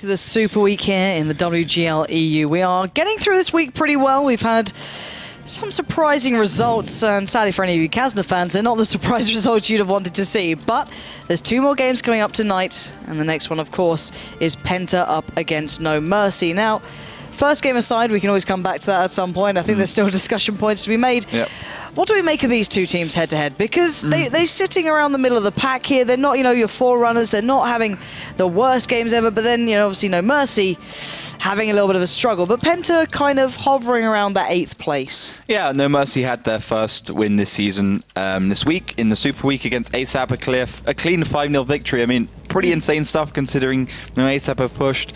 to the Super Week here in the WGL EU. We are getting through this week pretty well. We've had some surprising results, and sadly for any of you Kazna fans, they're not the surprise results you'd have wanted to see. But there's 2 more games coming up tonight, and the next one, of course, is PENTA up against noMERCY. Now, first game aside, we can always come back to that at some point. I think there's still discussion points to be made. Yep. What do we make of these two teams head-to-head? Because they're sitting around the middle of the pack here. They're not, your forerunners. They're not having the worst games ever. But then, obviously, noMERCY having a little bit of a struggle. But PENTA kind of hovering around that 8th place. Yeah, noMERCY had their first win this season this week in the Super Week against ASAP. A clean 5-0 victory. I mean, pretty insane stuff considering ASAP have pushed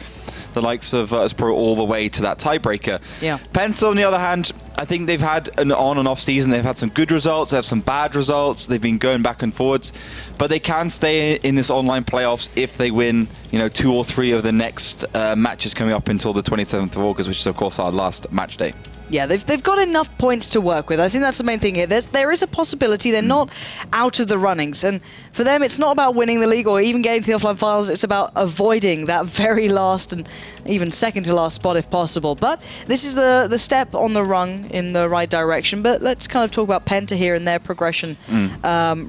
the likes of Pro all the way to that tiebreaker. Yeah. PENTA, on the other hand, I think they've had an on and off season. They've had some good results, they have some bad results. They've been going back and forwards, but they can stay in this online playoffs if they win, 2 or 3 of the next matches coming up until the 27th of August, which is of course our last match day. Yeah, they've got enough points to work with. I think that's the main thing here. There is a possibility they're not out of the runnings. And for them, it's not about winning the league or even getting to the offline finals. It's about avoiding that very last and even second to last spot if possible. But this is the step on the rung in the right direction. But let's kind of talk about PENTA here and their progression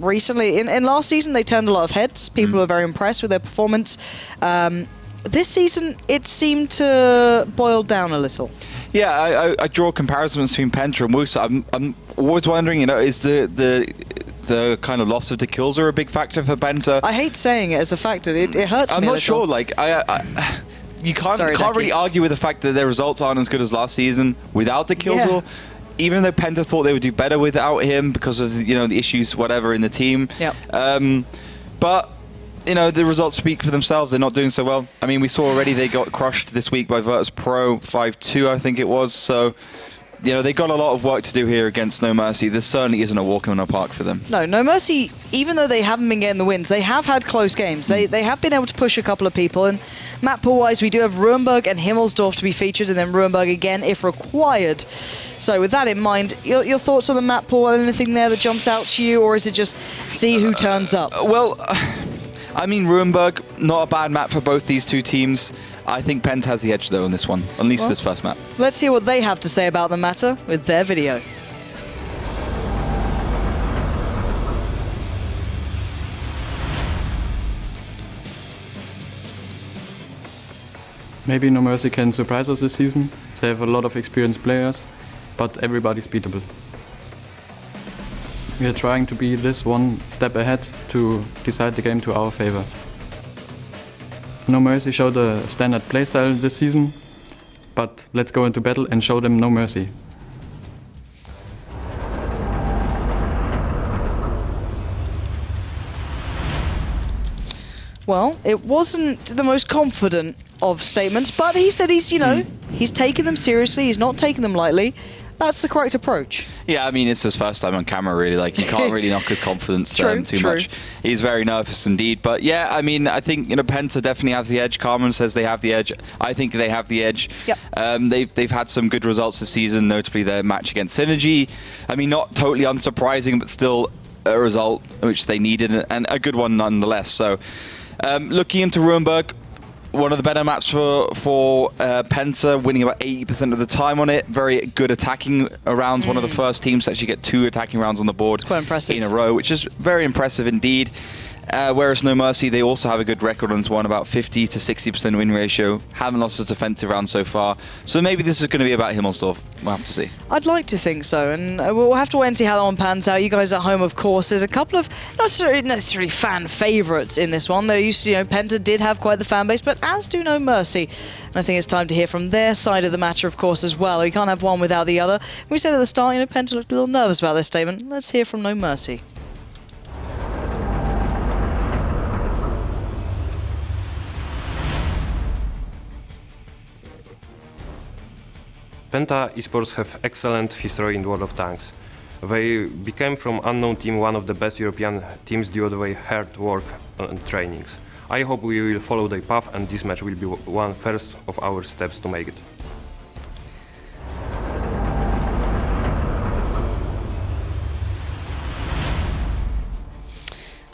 recently. In last season, they turned a lot of heads. People were very impressed with their performance. This season, it seemed to boil down a little. Yeah, I draw comparisons between PENTA and Wusa. I'm always wondering, is the kind of loss of the kills are a big factor for PENTA? I hate saying it as a factor. It hurts me. I'm not sure. Like, you can't really argue with the fact that their results aren't as good as last season without the kills. Yeah. Even though PENTA thought they would do better without him because of the issues, whatever, in the team. Yep. But the results speak for themselves. They're not doing so well. I mean, we saw already they got crushed this week by Virtus Pro 5-2, I think it was. So, they got a lot of work to do here against noMERCY. This certainly isn't a walk in the park for them. No, noMERCY, even though they haven't been getting the wins, they have had close games. They have been able to push a couple of people. And map pool-wise, we do have Ruenberg and Himmelsdorf to be featured, and then Ruenberg again if required. So with that in mind, your thoughts on the map pool? Anything there that jumps out to you, or is it just see who turns up? Well, I mean, Ruenberg, not a bad map for both these two teams. I think PENTA has the edge, though, on this one, at least this first map. Let's hear what they have to say about the matter with their video. Maybe noMERCY can surprise us this season. They have a lot of experienced players, but everybody's beatable. We are trying to be this one step ahead to decide the game to our favor. noMERCY showed a standard playstyle this season, but let's go into battle and show them noMERCY. Well, it wasn't the most confident of statements, but he said he's, he's taking them seriously, he's not taking them lightly. That's the correct approach. Yeah, I mean, it's his first time on camera, really. Like, you can't really knock his confidence too much. He's very nervous indeed. But yeah, I mean, I think, PENTA definitely has the edge. Carmen says they have the edge. I think they have the edge. Yep. They've had some good results this season, notably their match against Synergy. I mean, not totally unsurprising, but still a result which they needed, and a good one nonetheless. So, looking into Ruenberg, one of the better maps for PENTA, winning about 80% of the time on it. Very good attacking rounds. One of the first teams to actually get 2 attacking rounds on the board in a row, which is very impressive indeed. Whereas noMERCY, they also have a good record on one, about 50 to 60% win ratio. Haven't lost a defensive round so far. So maybe this is going to be about Himmelsdorf. We'll have to see. I'd like to think so, and we'll have to wait and see how that one pans out. You guys at home, of course, there's a couple of not necessarily fan favourites in this one. They used to, PENTA did have quite the fan base, but as do noMERCY. And I think it's time to hear from their side of the matter, of course, as well. We can't have one without the other. We said at the start, PENTA looked a little nervous about this statement. Let's hear from noMERCY. PENTA esports have excellent history in World of Tanks. They became from unknown team one of the best European teams due to their hard work and trainings. I hope we will follow their path, and this match will be one first of our steps to make it.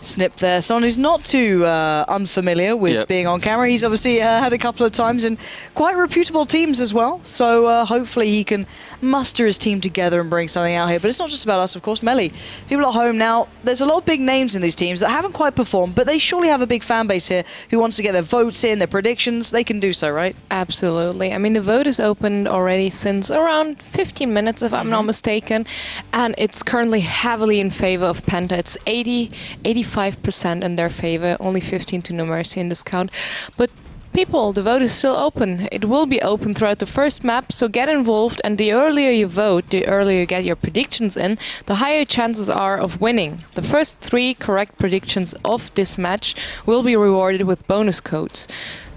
snip there. Someone who's not too unfamiliar with being on camera. He's obviously had a couple of times in quite reputable teams as well. So hopefully he can muster his team together and bring something out here. But it's not just about us, of course. Melly, people at home now, there's a lot of big names in these teams that haven't quite performed, but they surely have a big fan base here who wants to get their votes in, their predictions. They can do so, right? Absolutely. I mean, the vote is opened already since around 15 minutes, if I'm not mistaken. And it's currently heavily in favor of PENTA. It's 85% in their favor, only 15 to noMERCY in this count. But people, the vote is still open. It will be open throughout the first map, so get involved, and the earlier you vote, the earlier you get your predictions in, the higher chances are of winning. The first 3 correct predictions of this match will be rewarded with bonus codes.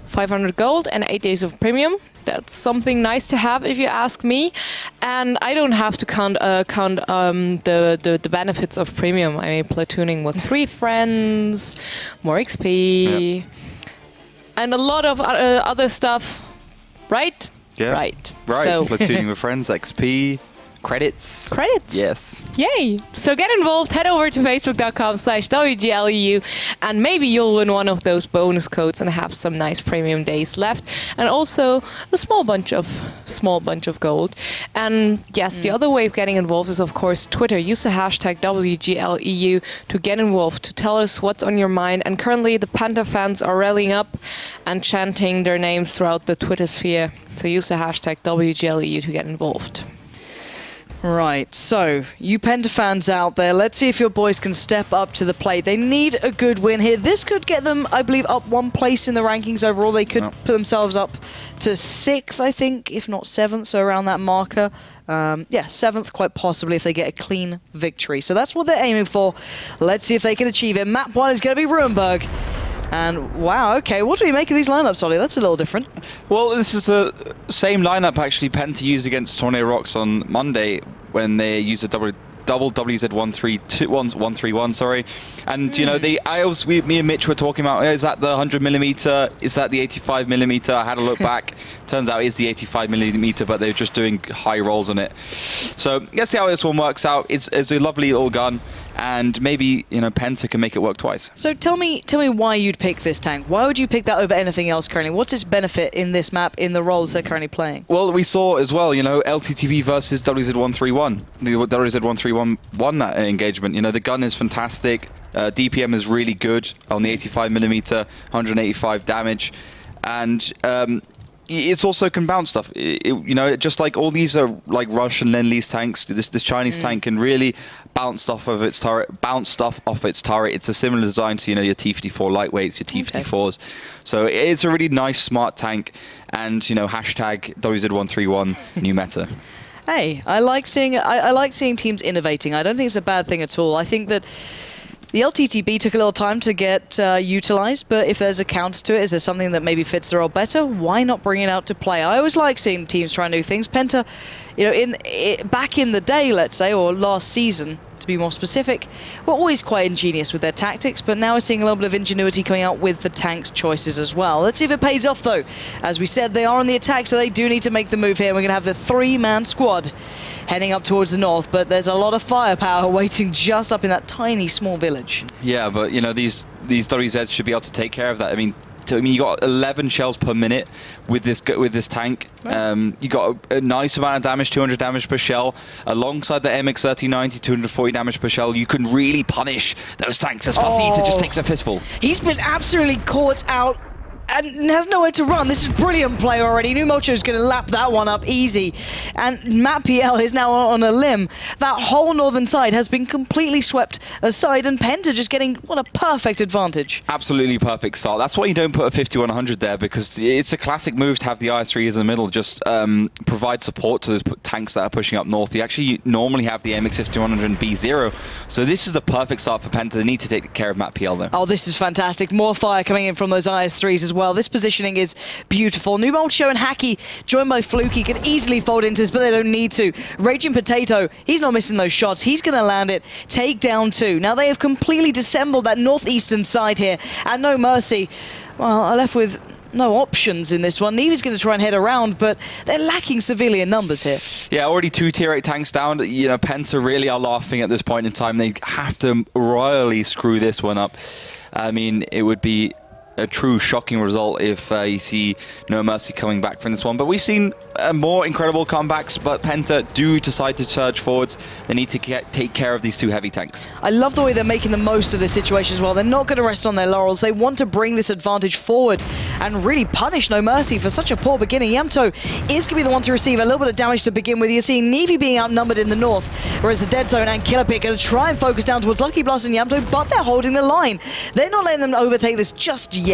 500 gold and 8 days of premium. That's something nice to have, if you ask me. And I don't have to count the benefits of premium. I mean, platooning with 3 friends, more XP, and a lot of other stuff, right? Yeah. Right. So platooning with friends, XP, credits. Credits. Yes. Yay. So get involved, head over to facebook.com/WGLEU, and maybe you'll win one of those bonus codes and have some nice premium days left, and also a small bunch of gold. And yes, the other way of getting involved is, of course, Twitter. Use the hashtag WGLEU to get involved, to tell us what's on your mind. And currently the PENTA fans are rallying up and chanting their names throughout the Twitter sphere. So use the hashtag WGLEU to get involved. Right, so you PENTA fans out there, let's see if your boys can step up to the plate. They need a good win here. This could get them, I believe, up 1 place in the rankings overall. They could put themselves up to 6th, I think, if not 7th, so around that marker. Yeah, 7th quite possibly if they get a clean victory. So that's what they're aiming for. Let's see if they can achieve it. Map 1 is going to be Ruinberg. And wow, okay, what do we make of these lineups, Ollie? That's a little different. Well, this is the same lineup actually PENTA used against Tornado Rocks on Monday when they used a double WZ131, sorry. And you know, me and Mitch were talking about, is that the 100mm? Is that the 85mm? I had a look back. Turns out it's the 85mm, but they're just doing high rolls on it. So let's see how this one works out. It's a lovely little gun, and maybe, you know, PENTA can make it work twice. So tell me why you'd pick this tank. Why would you pick that over anything else currently? What's its benefit in this map, in the roles they're currently playing? Well, we saw as well, you know, LTTB versus WZ131. The WZ131 won that engagement. You know, the gun is fantastic. DPM is really good on the 85mm, 185 damage. And it's also can bounce stuff. You know, just like all these are like Russian Lend-Lease tanks, this Chinese tank can really bounce stuff off its turret. It's a similar design to, you know, your T-54 lightweights, your T-54s. So it's a really nice, smart tank. And, you know, hashtag WZ131 new meta. Hey, I like seeing teams innovating. I don't think it's a bad thing at all. I think that the LTTB took a little time to get utilized, but if there's a counter to it, is there something that maybe fits the role better? Why not bring it out to play? I always like seeing teams try new things. PENTA, you know, back in the day, let's say, or last season, to be more specific, were always quite ingenious with their tactics, but now we're seeing a little bit of ingenuity coming out with the tank's choices as well. Let's see if it pays off, though. As we said, they are on the attack, so they do need to make the move here. We're going to have the 3-man squad heading up towards the north, but there's a lot of firepower waiting just up in that tiny, small village. Yeah, but, you know, these WZs should be able to take care of that. I mean, you got 11 shells per minute with this tank. Right. You got a nice amount of damage, 200 damage per shell. Alongside the MX-3090, 240 damage per shell. You can really punish those tanks as Fussy just takes a fistful. He's been absolutely caught out and has nowhere to run. This is brilliant play already. noMERCY's going to lap that one up easy. And Matt PL is now on a limb. That whole northern side has been completely swept aside, and PENTA just getting, what a perfect advantage. Absolutely perfect start. That's why you don't put a 5100 there, because it's a classic move to have the IS-3s in the middle, just provide support to those tanks that are pushing up north. You actually normally have the MX-5100 and B0, so this is the perfect start for PENTA. They need to take care of Matt PL, though. Oh, this is fantastic. More fire coming in from those IS-3s as well. This positioning is beautiful. noMERCY and Hacky, joined by Fluky, can easily fold into this, but they don't need to. Raging Potato, he's not missing those shots. He's going to land it. Take down 2. Now they have completely dissembled that northeastern side here. And noMERCY, well, I left with no options in this one. Nevy's going to try and head around, but they're lacking severely in numbers here. Yeah, already 2 tier 8 tanks down. You know, Penta really are laughing at this point in time. They have to royally screw this one up. I mean, it would be a true shocking result if you see noMERCY coming back from this one. But we've seen more incredible comebacks, but Penta do decide to surge forwards. They need to take care of these 2 heavy tanks. I love the way they're making the most of this situation as well. They're not going to rest on their laurels. They want to bring this advantage forward and really punish noMERCY for such a poor beginning. Yamto is going to be the one to receive a little bit of damage to begin with. You're seeing Nevy being outnumbered in the north, whereas the Dead Zone and Killerpit going to try and focus down towards Lucky Blast and Yamto, but they're holding the line. They're not letting them overtake this just yet.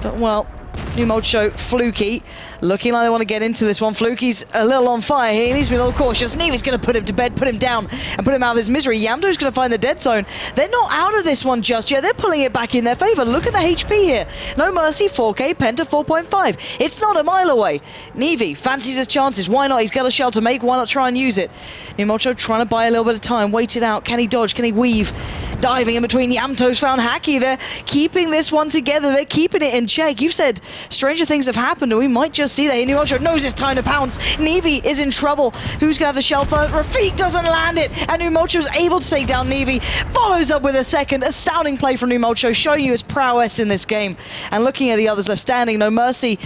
But, well, noMERCY fluky, looking like they want to get into this one. Fluky's a little on fire here. He needs to be a little cautious. Nevy's going to put him to bed, put him down, and put him out of his misery. Yamto's going to find the Dead Zone. They're not out of this one just yet. They're pulling it back in their favor. Look at the HP here. noMERCY 4K, Penta 4.5. It's not a mile away. Nevy fancies his chances. Why not? He's got a shell to make. Why not try and use it? noMERCY trying to buy a little bit of time. Wait it out. Can he dodge? Can he weave? Diving in between. Yamto's found Hacky. They're keeping this one together. They're keeping it in check. You've said stranger things have happened, and we might just see that. noMERCY knows it's time to pounce. Nevy is in trouble. Who's going to have the shell first? Rafik doesn't land it, and noMERCY was able to take down Nevy. Follows up with a second. Astounding play from noMERCY, showing you his prowess in this game. And looking at the others left standing, noMERCY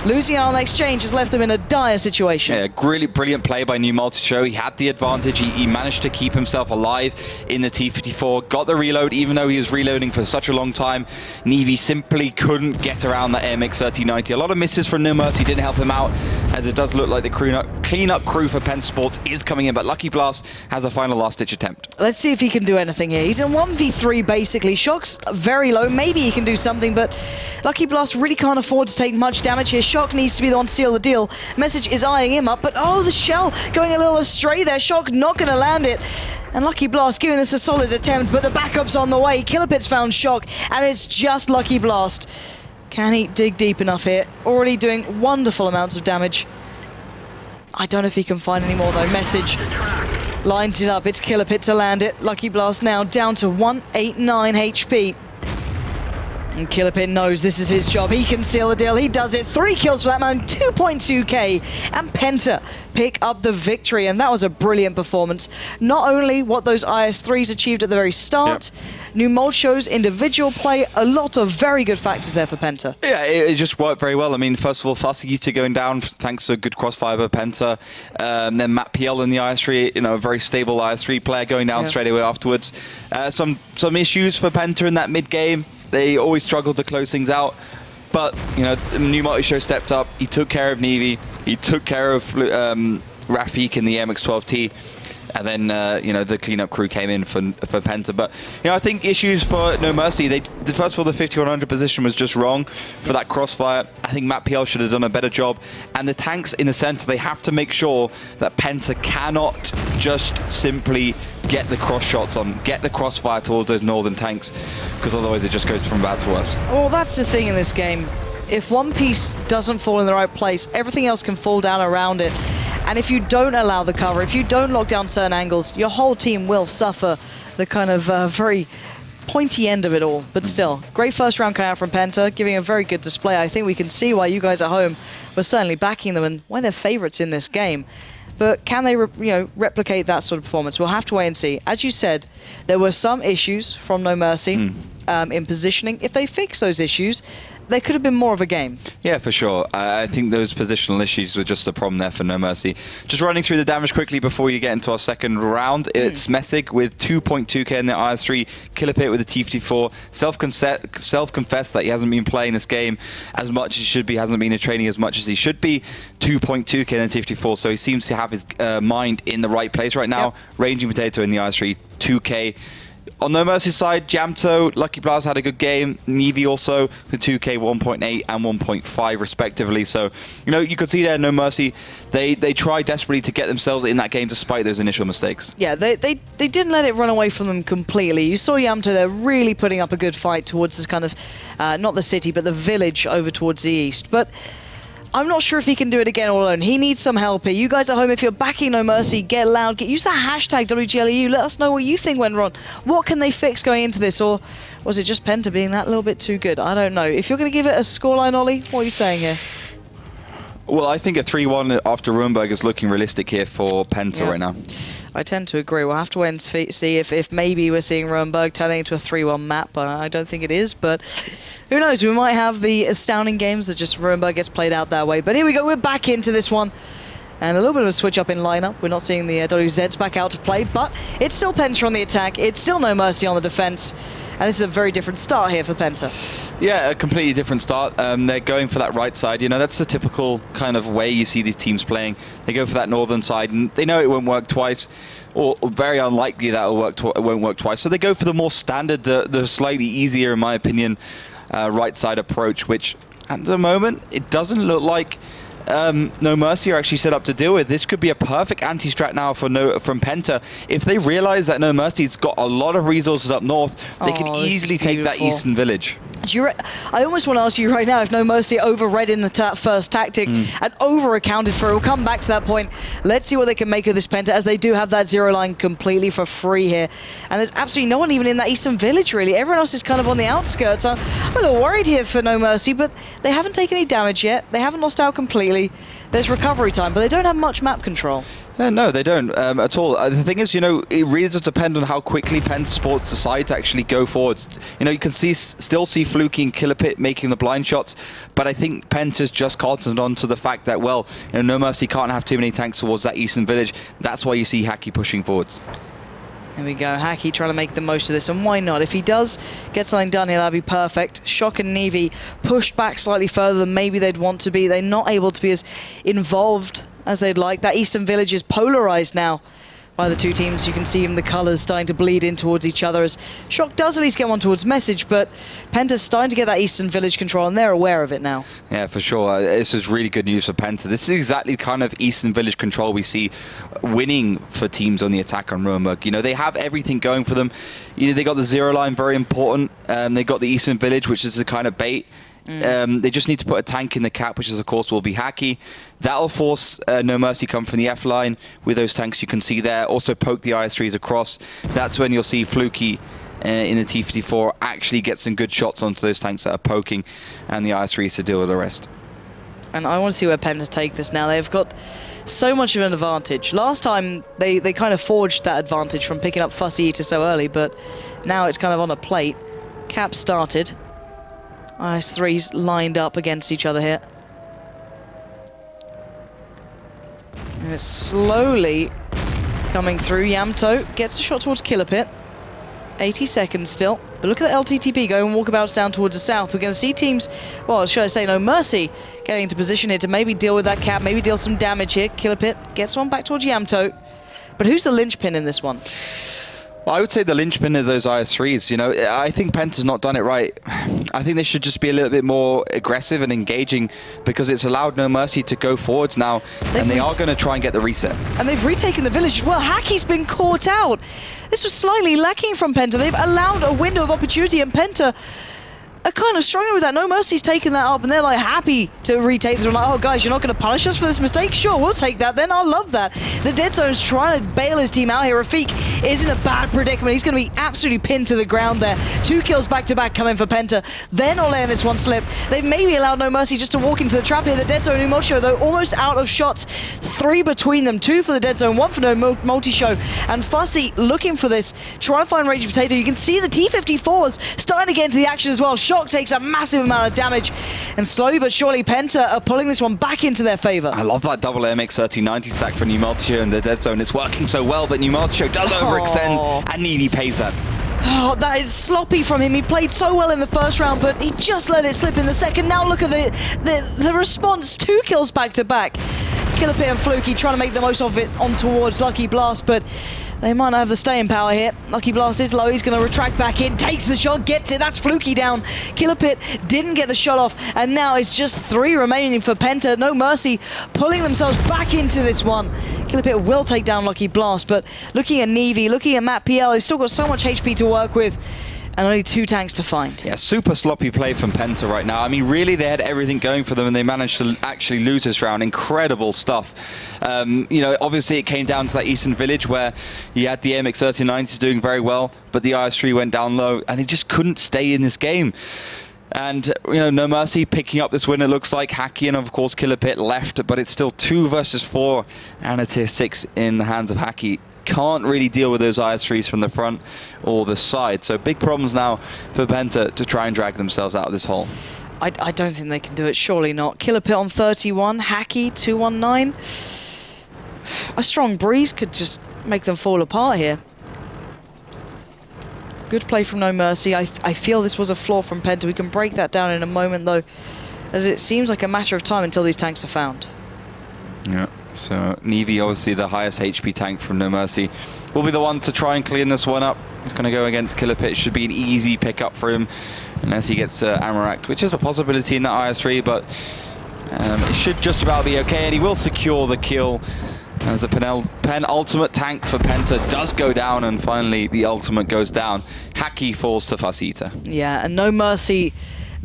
losing out on the exchange has left them in a dire situation. Yeah, really brilliant play by noMERCY. He had the advantage. He managed to keep himself alive in the T-54. Got the reload, even though he was reloading for such a long time. Nevy simply couldn't get around that AMX 1390. A lot of misses from noMERCY didn't help him out, as it does look like the cleanup crew for Penta Sports is coming in, but Lucky Blast has a final last-ditch attempt. Let's see if he can do anything here. He's in 1v3 basically. Shock's very low. Maybe he can do something, but Lucky Blast really can't afford to take much damage here. Shock needs to be the one to seal the deal. Message is eyeing him up, but oh, the shell going a little astray there. Shock not going to land it. And Lucky Blast giving this a solid attempt, but the backup's on the way. Killerpit's found Shock, and it's just Lucky Blast. Can he dig deep enough here? Already doing wonderful amounts of damage. I don't know if he can find any more though. Message lines it up. It's Killerpit to land it. Lucky Blast now down to 189 HP. And Killerpit knows this is his job. He can seal the deal. He does it. 3 kills for that man, 2.2k. And Penta pick up the victory. And that was a brilliant performance. Not only what those IS-3s achieved at the very start, noMERCY's individual play, a lot of very good factors there for Penta. Yeah, it just worked very well. I mean, first of all, Fasagita going down thanks to a good crossfire by Penta. Then Matt PL in the IS-3, you know, a very stable IS-3 player going down straight away afterwards. Some issues for Penta in that mid-game. They always struggled to close things out, but you know, noMERCY stepped up. He took care of Nevy. He took care of Rafik in the MX-12T, and then you know, the cleanup crew came in for Penta. But you know, I think issues for noMERCY. First of all, the 5100 position was just wrong for that crossfire. I think Matt PL should have done a better job. And the tanks in the center, they have to make sure that Penta cannot just simply get the cross shots on, get the crossfire towards those northern tanks, because otherwise it just goes from bad to worse. Well, that's the thing in this game. If one piece doesn't fall in the right place, everything else can fall down around it. And if you don't allow the cover, if you don't lock down certain angles, your whole team will suffer the kind of very pointy end of it all. But still, great first round coming out from Penta, giving a very good display. I think we can see why you guys at home were certainly backing them and why they're favorites in this game. But can they replicate that sort of performance? We'll have to wait and see. As you said, there were some issues from noMERCY in positioning. If they fix those issues, there could have been more of a game. Yeah, for sure. I think those positional issues were just a problem there for noMERCY. Just running through the damage quickly before you get into our second round. It's Messig with 2.2k in the IS-3, Killerpit with a T-54, self-confessed that he hasn't been playing this game as much as he should be, hasn't been training as much as he should be, 2.2k in the T-54, so he seems to have his mind in the right place right now. Ranging Potato in the IS-3, 2k. On noMERCY's side, Jamto, Lucky Blast had a good game. Nevy also with 2k, 1.8 and 1.5 respectively. So, you know, you could see there noMERCY, they tried desperately to get themselves in that game despite those initial mistakes. Yeah, they didn't let it run away from them completely. You saw Jamto there really putting up a good fight towards this kind of, not the city, but the village over towards the east. But I'm not sure if he can do it again all alone. He needs some help here. You guys at home, if you're backing noMERCY, get loud. Use that hashtag WGLEU. Let us know what you think went wrong. What can they fix going into this? Or was it just PENTA being that little bit too good? I don't know. If you're going to give it a scoreline, Ollie, what are you saying here? Well, I think a 3-1 after Rurenberg is looking realistic here for PENTA right now. I tend to agree. We'll have to wait and see if maybe we're seeing Rurenberg turning into a 3-1 map. I don't think it is, but who knows? We might have the astounding games that just Rurenberg gets played out that way. But here we go. We're back into this one. And a little bit of a switch up in lineup. We're not seeing the WZs back out to play, but it's still PENTA on the attack. It's still noMERCY on the defense. And this is a very different start here for PENTA. Yeah, a completely different start. They're going for that right side. You know, that's the typical kind of way you see these teams playing. They go for that northern side, and they know it won't work twice, or very unlikely that it won't work twice. So they go for the more standard, the slightly easier, in my opinion, right side approach, which at the moment, it doesn't look like noMERCY are actually set up to deal with. This could be a perfect anti-strat now from PENTA. If they realize that noMERCY's got a lot of resources up north, they could easily take that eastern village. I almost want to ask you right now if noMERCY overread in the first tactic and over-accounted for it. We'll come back to that point. Let's see what they can make of this PENTA, as they do have that zero line completely for free here. And there's absolutely no one even in that eastern village, really. Everyone else is kind of on the outskirts. I'm a little worried here for noMERCY, but they haven't taken any damage yet. They haven't lost out completely. There's recovery time, but they don't have much map control. No, they don't at all. The thing is, you know, it really does depend on how quickly PENTA Sports decide to actually go forwards. You know, you can still see Fluky and Killerpit making the blind shots, but I think PENTA's just cottoned on to the fact that, well, you know, noMERCY can't have too many tanks towards that eastern village. That's why you see Hacky pushing forwards. Here we go, Hacky trying to make the most of this, and why not? If he does get something done here, that'd be perfect. Shock and Nevi pushed back slightly further than maybe they'd want to be. They're not able to be as involved as they'd like. That eastern village is polarized now by the two teams. You can see even the colors starting to bleed in towards each other, as Shock does at least get one towards Message, but PENTA's starting to get that eastern village control, and they're aware of it now. Yeah, for sure. This is really good news for PENTA. This is exactly the kind of eastern village control we see winning for teams on the attack on Rurenberg. You know, they have everything going for them. You know, they got the zero line, very important. They got the eastern village, which is the kind of bait. They just need to put a tank in the cap, which is, of course, will be Hacky. That'll force noMERCY come from the F line with those tanks you can see there. Also poke the IS-3s across. That's when you'll see Fluky in the T-54 actually get some good shots onto those tanks that are poking, and the IS-3s to deal with the rest. And I want to see where PENTA take this now. They've got so much of an advantage. Last time, they kind of forged that advantage from picking up Fussy Eater so early, but now it's kind of on a plate. Cap started. IS-3s lined up against each other here. And it's slowly coming through. Yamto gets a shot towards Killerpit. 80 seconds still. But look at the LTTP going walkabouts down towards the south. We're going to see teams, well, should I say noMERCY, getting into position here to maybe deal with that cap, maybe deal some damage here. Killerpit gets one back towards Yamto. But who's the linchpin in this one? Well, I would say the linchpin of those IS-3s. You know, I think PENTA's not done it right. I think they should just be a little bit more aggressive and engaging, because it's allowed noMERCY to go forwards now, and they are going to try and get the reset. And they've retaken the village as well. Hacky's been caught out. This was slightly lacking from PENTA. They've allowed a window of opportunity, and PENTA are kind of struggling with that. noMERCY's taken that up, and they're like happy to retake this. They're like, oh guys, you're not going to punish us for this mistake? Sure, we'll take that then. I love that. The Dead Zone's trying to bail his team out here. Rafik is in a bad predicament. He's going to be absolutely pinned to the ground there. 2 kills back to back coming for PENTA. They're not letting this one slip. They've maybe allowed noMERCY just to walk into the trap here. The Dead Zone Multishow, though, almost out of shots. 3 between them. 2 for the Dead Zone, 1 for Multishow. And Fussy looking for this, trying to find Raging Potato. You can see the T-54s starting to get into the action as well. Shock takes a massive amount of damage, and slowly but surely PENTA are pulling this one back into their favor. I love that double MX 1390 stack for noMERCY in the Dead Zone. It's working so well, but noMERCY does overextend, and Nevi pays that. Oh, that is sloppy from him. He played so well in the first round, but he just let it slip in the second. Now look at the response. 2 kills back to back. Killerpit and Fluky trying to make the most of it on towards Lucky Blast, but they might not have the staying power here. Lucky Blast is low. He's going to retract back in. Takes the shot. Gets it. That's Fluky down. Killerpit didn't get the shot off. And now it's just 3 remaining for PENTA. noMERCY pulling themselves back into this one. Killerpit will take down Lucky Blast. But looking at Nevi, looking at Matt PL, they've still got so much HP to work with. And only 2 tanks to find. Yeah, super sloppy play from Penta right now. I mean, really, they had everything going for them, and they managed to actually lose this round. Incredible stuff. You know, obviously, it came down to that Eastern Village where you had the AMX 3090s doing very well, but the IS-3 went down low, and they just couldn't stay in this game. And, you know, noMERCY picking up this win, it looks like. Hacky and, of course, Killer Pit left, but it's still 2 versus 4 and a tier 6 in the hands of Hacky. Can't really deal with those IS-3s from the front or the side. So big problems now for Penta to try and drag themselves out of this hole. I don't think they can do it, surely not. Killer Pit on 31, Hacky 219. A strong breeze could just make them fall apart here. Good play from noMERCY. I feel this was a flaw from Penta. We can break that down in a moment, though, as it seems like a matter of time until these tanks are found. Yeah. So Nevi, obviously the highest HP tank from noMERCY, will be the one to try and clean this one up. He's going to go against Killer Pit. Should be an easy pickup for him, unless he gets Amarak, which is a possibility in that IS-3, but it should just about be okay, and he will secure the kill as the penultimate tank for Penta does go down, and finally the ultimate goes down. Hacky falls to Fuss Eater. Yeah, and noMERCY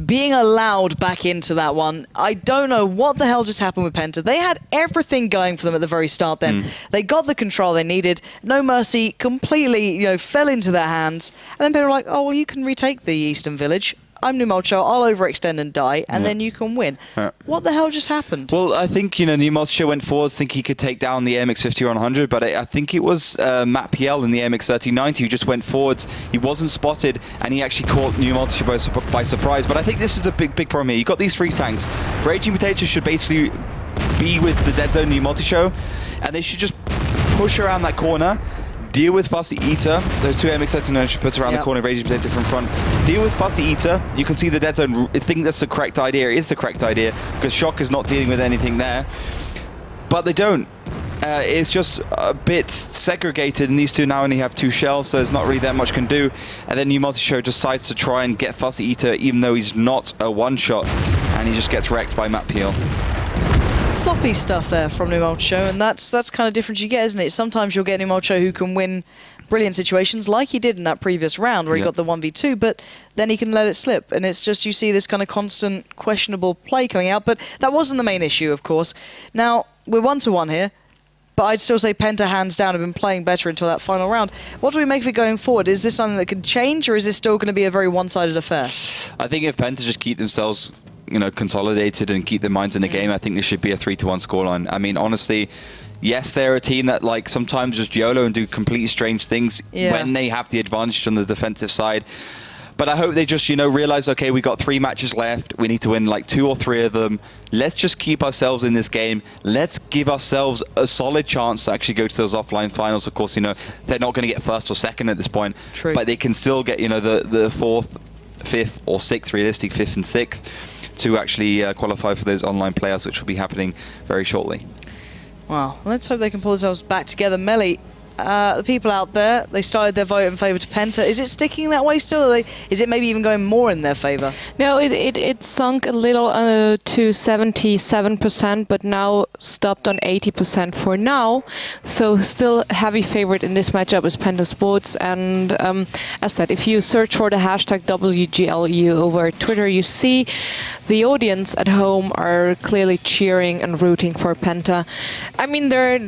being allowed back into that one. I don't know what the hell just happened with Penta. They had everything going for them at the very start then. They got the control they needed. noMERCY completely, you know, fell into their hands. And then people were like, oh, well, you can retake the Eastern Village. I'm noMERCY, I'll overextend and die, and then you can win. What the hell just happened? Well, I think, you know, noMERCY went forwards, think he could take down the AMX 5100, but I think it was Matt PL in the AMX 3090 who just went forwards. He wasn't spotted, and he actually caught noMERCY by surprise. But I think this is the big problem here. You've got these 3 tanks. Raging Potato should basically be with the Dead Zone noMERCY, and they should just push around that corner, deal with Fussy Eater. Those 2 MX 39 should put around the corner, Raging Potato from front. Deal with Fussy Eater. You can see the Dead Zone. I think that's the correct idea. It is the correct idea, because Shock is not dealing with anything there. But they don't. It's just a bit segregated, and these 2 now only have 2 shells, so there's not really that much can do. And then noMERCY decides to try and get Fussy Eater, even though he's not a one-shot, and he just gets wrecked by Matt Peel. Sloppy stuff there from noMERCY, and that's kind of different you get, isn't it? Sometimes you'll get noMERCY who can win brilliant situations, like he did in that previous round where he got the 1v2, but then he can let it slip, and it's just you see this kind of constant questionable play coming out. But that wasn't the main issue, of course. Now, we're 1-1 here, but I'd still say Penta, hands down, have been playing better until that final round. What do we make of it going forward? Is this something that could change, or is this still going to be a very one-sided affair? I think if Penta just keep themselves, you know, consolidated and keep their minds in the game, I think this should be a 3-1 scoreline. I mean, honestly, yes, they're a team that like sometimes just YOLO and do completely strange things when they have the advantage on the defensive side. But I hope they just, you know, realize, okay, we got 3 matches left. We need to win like 2 or 3 of them. Let's just keep ourselves in this game. Let's give ourselves a solid chance to actually go to those offline finals. Of course, you know, they're not going to get 1st or 2nd at this point. True. But they can still get, you know, the 4th, 5th or 6th, realistic 5th and 6th to actually qualify for those online playoffs, which will be happening very shortly. Well, let's hope they can pull themselves back together. Melly, the people out there, they started their vote in favour to Penta. Is it sticking that way still? Is it maybe even going more in their favour? No, it sunk a little to 77%, but now stopped on 80% for now. So still heavy favourite in this matchup is Penta Sports. And as said, if you search for the hashtag WGLEU over Twitter, you see the audience at home are clearly cheering and rooting for Penta. I mean, they're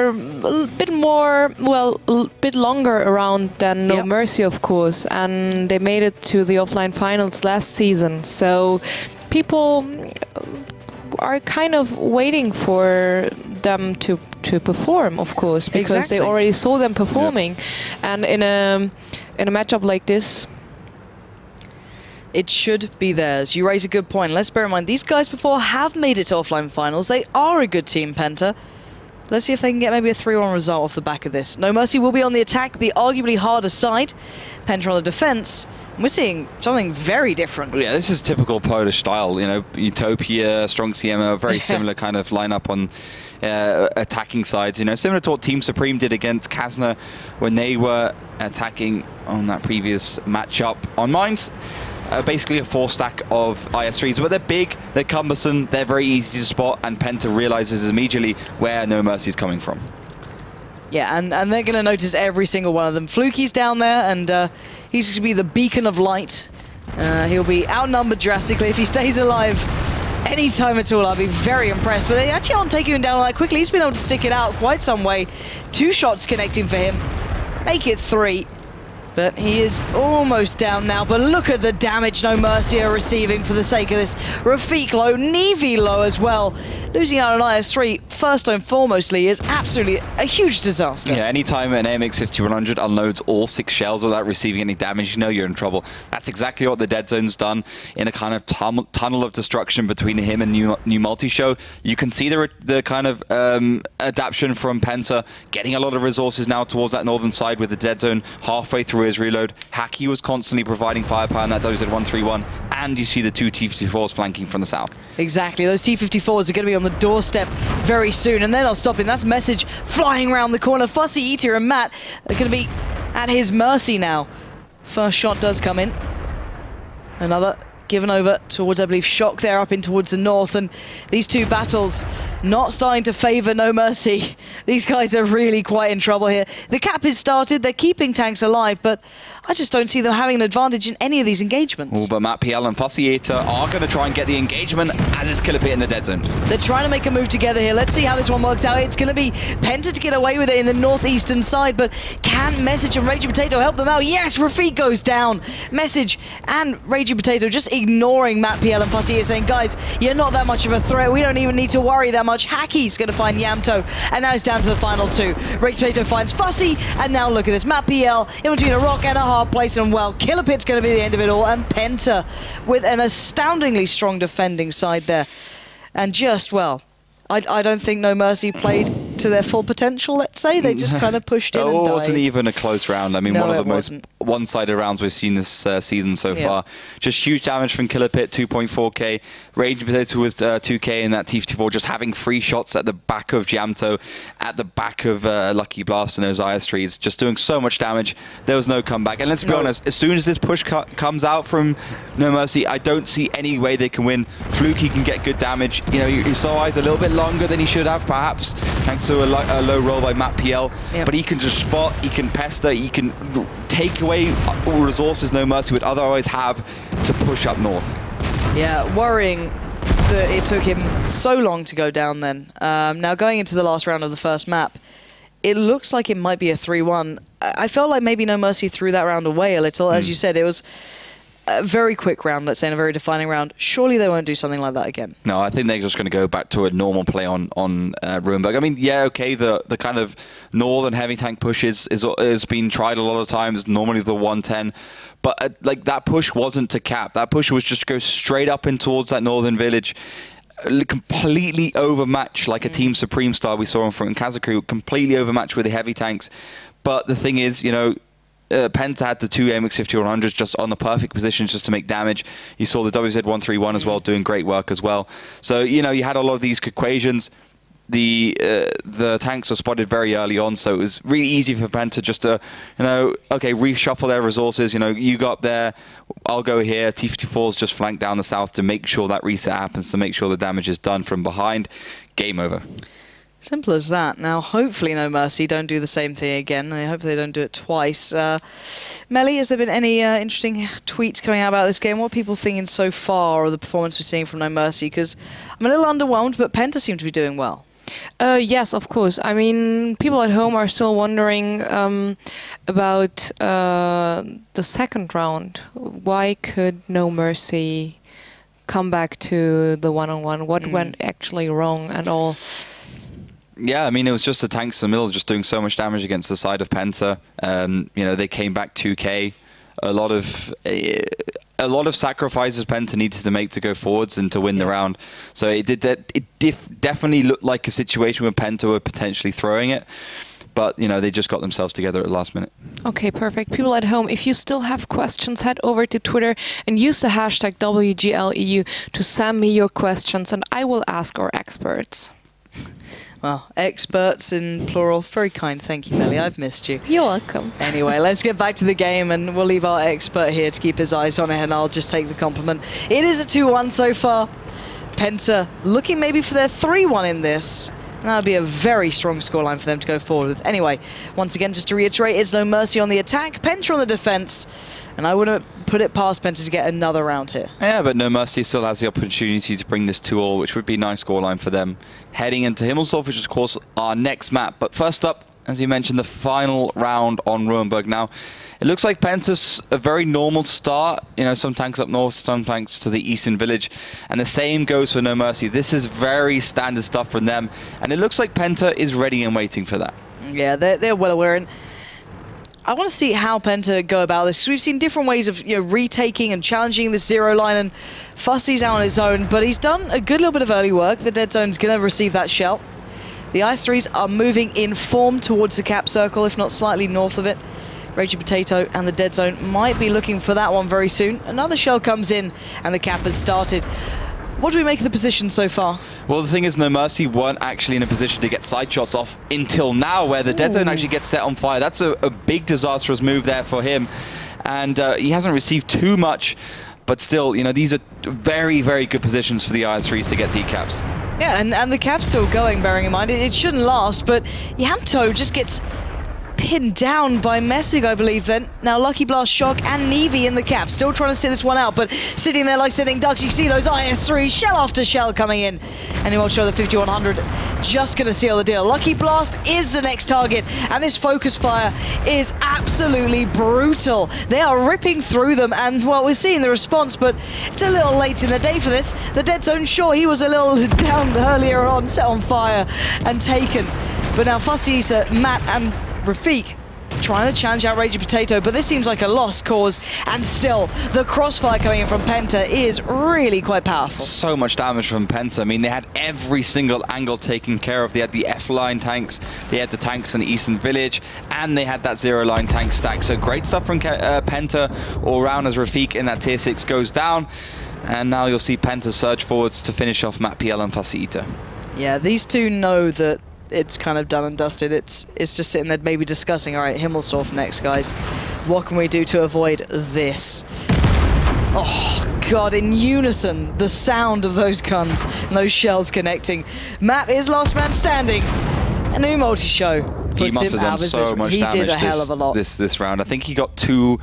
a bit more, well, a bit longer around than noMERCY, of course, and they made it to the offline finals last season. So people are kind of waiting for them to perform, of course, because they already saw them performing, and in a matchup like this, it should be theirs. You raise a good point. Let's bear in mind, these guys before have made it to offline finals. They are a good team, Penta. Let's see if they can get maybe a 3-1 result off the back of this. noMERCY will be on the attack, the arguably harder side. Penta on the defense. We're seeing something very different. Yeah, this is typical Polish style. You know, Utopia, Strong CM, a very similar kind of lineup on attacking sides. You know, similar to what Team Supreme did against Kazna when they were attacking on that previous matchup on Mines. Basically a 4-stack of IS-3s, but they're big, they're cumbersome, they're very easy to spot, and Penta realizes immediately where noMERCY is coming from. Yeah, and they're going to notice every single one of them. Fluky's down there, and he's going to be the beacon of light. He'll be outnumbered drastically. If he stays alive any time at all, I'll be very impressed. But they actually aren't taking him down all that quickly. He's been able to stick it out quite some way. 2 shots connecting for him. Make it 3. But he is almost down now. But look at the damage noMERCY are receiving for the sake of this. Rafik low, Nevi low as well. Losing out on IS-3, first and foremostly, is absolutely a huge disaster. Yeah, anytime an AMX 5100 unloads all 6 shells without receiving any damage, you know you're in trouble. That's exactly what the Dead Zone's done in a kind of tunnel of destruction between him and New Multi-Show. You can see the kind of adaptation from PENTA, getting a lot of resources now towards that northern side with the Dead Zone halfway through his reload. Hacky was constantly providing firepower in that WZ131, and you see the 2 T-54s flanking from the south. Exactly, those T-54s are going to be on the doorstep very soon, and they're not stopping. That's Message flying around the corner. Fussy, Eater, and Matt are going to be at his mercy now. First shot does come in. Another given over towards, I believe, Shock there up in towards the north, and these 2 battles not starting to favor noMERCY. These guys are really quite in trouble here. The cap is started, they're keeping tanks alive, but I just don't see them having an advantage in any of these engagements. Oh, but Matt PL and Fussy Eater are going to try and get the engagement as is Killer Pit in the Dead Zone. They're trying to make a move together here. Let's see how this one works out. It's going to be PENTA to get away with it in the northeastern side, but can Message and Raging Potato help them out? Yes, Rafik goes down. Message and Raging Potato just ignoring Matt PL and Fussy Eater, saying, guys, you're not that much of a threat. We don't even need to worry that much. Hacky's going to find Yamto, and now it's down to the final 2. Raging Potato finds Fussy, and now look at this. Matt PL in between a rock and a hard place, and well, Killer Pit's going to be the end of it all, and PENTA with an astoundingly strong defending side there. And just, well, I don't think noMERCY played to their full potential, let's say. They just kind of pushed in and died. It wasn't even a close round. I mean, no, one of the most one-sided rounds we've seen this season so far. Just huge damage from Killer Pit, 2.4k. Raging Potato with 2k in that T-54, just having 3 shots at the back of Jamto, at the back of Lucky Blast and those IS-3s, just doing so much damage. There was no comeback. And let's be honest, as soon as this push comes out from noMERCY, I don't see any way they can win. Fluky can get good damage. You know, he saw eyes a little bit longer than he should have, perhaps, thanks to a low roll by Matt PL. But he can just spot, he can pester, he can take away resources noMERCY would otherwise have to push up north. Yeah, worrying that it took him so long to go down then. Now going into the last round of the first map, it looks like it might be a 3-1. I felt like maybe noMERCY threw that round away a little. As you said, it was a very quick round, let's say, and a very defining round. Surely they won't do something like that again. No, I think they're just going to go back to a normal play on Ruinberg. I mean, yeah, okay, the kind of northern heavy tank push has been tried a lot of times, normally the 110. But like that push wasn't to cap. That push was just go straight up and towards that northern village. Completely overmatched, like a Team Supreme style we saw from Kazaku, completely overmatched with the heavy tanks. But the thing is, you know, PENTA had the 2 AMX 5100s just on the perfect positions just to make damage. You saw the WZ131 as well doing great work as well. So, you know, you had a lot of these equations. The tanks were spotted very early on, so it was really easy for PENTA just to, you know, okay, reshuffle their resources. You know, you go up there, I'll go here. T-54s just flank down the south to make sure that reset happens, to make sure the damage is done from behind. Game over. Simple as that. Now, hopefully noMERCY don't do the same thing again. I hope they don't do it twice. Melly, has there been any interesting tweets coming out about this game? What are people thinking so far of the performance we're seeing from noMERCY? Because I'm a little underwhelmed, but PENTA seem to be doing well. Yes, of course. I mean, people at home are still wondering about the second round. Why could noMERCY come back to the one-on-one? What went actually wrong and all? Yeah, I mean, it was just the tanks in the middle just doing so much damage against the side of PENTA. You know, they came back 2k. A lot of sacrifices PENTA needed to make to go forwards and to win the round. So it did that. It definitely looked like a situation where PENTA were potentially throwing it. But, you know, they just got themselves together at the last minute. Okay, perfect. People at home, if you still have questions, head over to Twitter and use the hashtag WGLEU to send me your questions, and I will ask our experts. Well, experts in plural. Very kind. Thank you, Melly. I've missed you. You're welcome. Anyway, let's get back to the game, and we'll leave our expert here to keep his eyes on it, and I'll just take the compliment. It is a 2-1 so far. PENTA looking maybe for their 3-1 in this. That would be a very strong scoreline for them to go forward with. Anyway, once again, just to reiterate, it's noMERCY on the attack, PENTA on the defense, and I wouldn't put it past PENTA to get another round here. Yeah, but noMERCY still has the opportunity to bring this 2-all, which would be a nice scoreline for them. Heading into Himmelsdorf, which is, of course, our next map. But first up, as you mentioned, the final round on Ruhenberg. Now, it looks like PENTA's a very normal start. You know, some tanks up north, some tanks to the eastern village. And the same goes for noMERCY. This is very standard stuff from them. And it looks like PENTA is ready and waiting for that. Yeah, they're well aware. And I want to see how PENTA go about this. We've seen different ways of retaking and challenging this zero line. And Fussy's out on his own, but he's done a good little bit of early work. The dead zone's going to receive that shell. The Ice-3s are moving in form towards the cap circle, if not slightly north of it. Raging Potato and the dead zone might be looking for that one very soon. Another shell comes in and the cap has started. What do we make of the position so far? Well, the thing is, noMERCY weren't actually in a position to get side shots off until now, where the dead zone actually gets set on fire. That's a big disastrous move there for him. And he hasn't received too much, but still, you know, these are very, very good positions for the Ice-3s to get decaps. Yeah, and the cap's still going, bearing in mind. It shouldn't last, but Yamto just gets pinned down by Messig, I believe, then. Now, Lucky Blast, Shock, and Nevi in the cap. Still trying to sit this one out, but sitting there like sitting ducks. You see those IS-3, shell after shell coming in. And he will show the 5100, just going to seal the deal. Lucky Blast is the next target, and this focus fire is absolutely brutal. They are ripping through them, and, well, we're seeing the response, but it's a little late in the day for this. The dead zone, sure, he was a little down earlier on, set on fire and taken. But now Fussy, Matt, and Rafiq trying to challenge out Raging Potato, but this seems like a lost cause, and still the crossfire coming in from PENTA is really quite powerful. So much damage from PENTA. I mean, they had every single angle taken care of. They had the F-line tanks, they had the tanks in the eastern village, and they had that zero-line tank stack. So great stuff from PENTA all around as Rafiq in that tier 6 goes down, and now you'll see PENTA surge forwards to finish off Matt PL and Fussy Eater. Yeah, these two know that it's kind of done and dusted. It's just sitting there maybe discussing, all right, Himmelsdorf next, guys. What can we do to avoid this? Oh, God, in unison, the sound of those guns and those shells connecting. Matt is last man standing. A new multi-show puts he must him have done out of so much damage. He did a hell of a lot. This round. I think he got two...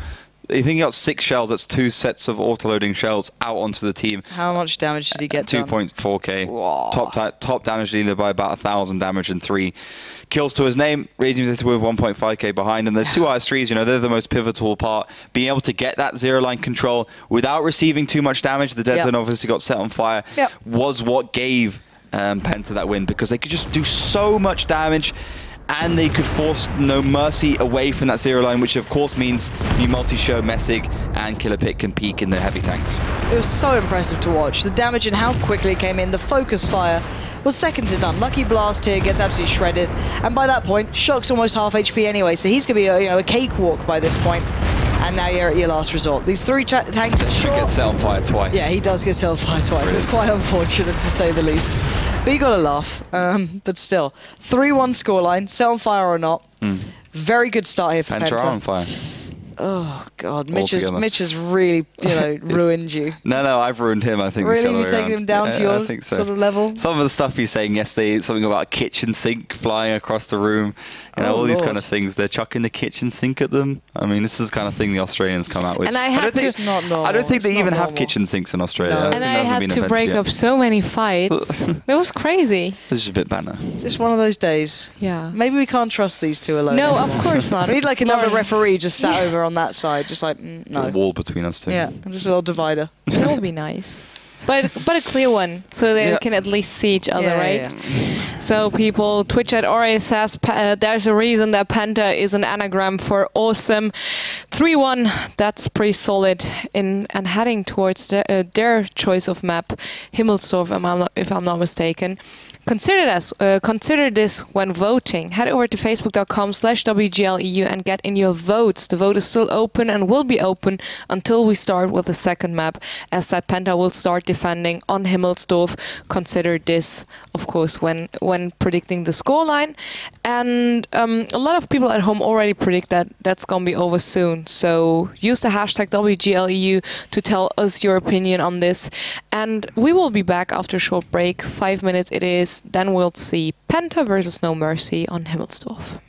I think he got 6 shells. That's 2 sets of auto-loading shells out onto the team. How much damage did he get? 2.4k. Top damage leader by about 1,000 damage and 3 kills to his name. Raging with 1.5k behind. And there's 2 IS-3s, you know, they're the most pivotal part. Being able to get that zero-line control without receiving too much damage. The dead zone obviously got set on fire. Was what gave PENTA that win, because they could just do so much damage. And they could force noMERCY away from that zero line, which of course means new multi-show, Messig, and Killer Pit can peak in the heavy tanks. It was so impressive to watch. The damage and how quickly it came in. The focus fire was second to none. Lucky Blast here gets absolutely shredded. And by that point, Shock's almost half HP anyway, so he's going to be a cakewalk by this point. And now you're at your last resort. These 3 tanks should get set on fire twice. Yeah, he does get set on fire twice. Really? It's quite unfortunate, to say the least. But you got to laugh. But still, 3-1 scoreline, set on fire or not. Very good start here for PENTA. On fire. Oh God, Mitch has really ruined you. No, I've ruined him. I think. Really, you're taking him down to your sort of level. Some of the stuff he's saying yesterday, something about a kitchen sink flying across the room. You know, all these kind of things. They're chucking the kitchen sink at them. I mean, this is the kind of thing the Australians come out with. And I don't think they even have kitchen sinks in Australia. No. And I had to break up so many fights. It was crazy. This is a bit banner. Just one of those days. Yeah. Maybe we can't trust these two alone. No, of course not. We need like another referee just sat over on that side, just like no. A wall between us two. Yeah, just a little divider. That would be nice. But a clear one, so they can at least see each other, right? Yeah. So people, Twitch at Ori says there's a reason that PENTA is an anagram for awesome. 3-1, that's pretty solid and heading towards their choice of map, Himmelsdorf, if I'm not mistaken. Consider this when voting. Head over to facebook.com/WGLEU and get in your votes. The vote is still open and will be open until we start with the second map, as that PENTA will start defending on Himmelsdorf. Consider this, of course, when predicting the scoreline. And a lot of people at home already predict that that's going to be over soon. So use the hashtag WGLEU to tell us your opinion on this. And we will be back after a short break. 5 minutes it is. then we'll see PENTA versus noMERCY on Himmelsdorf.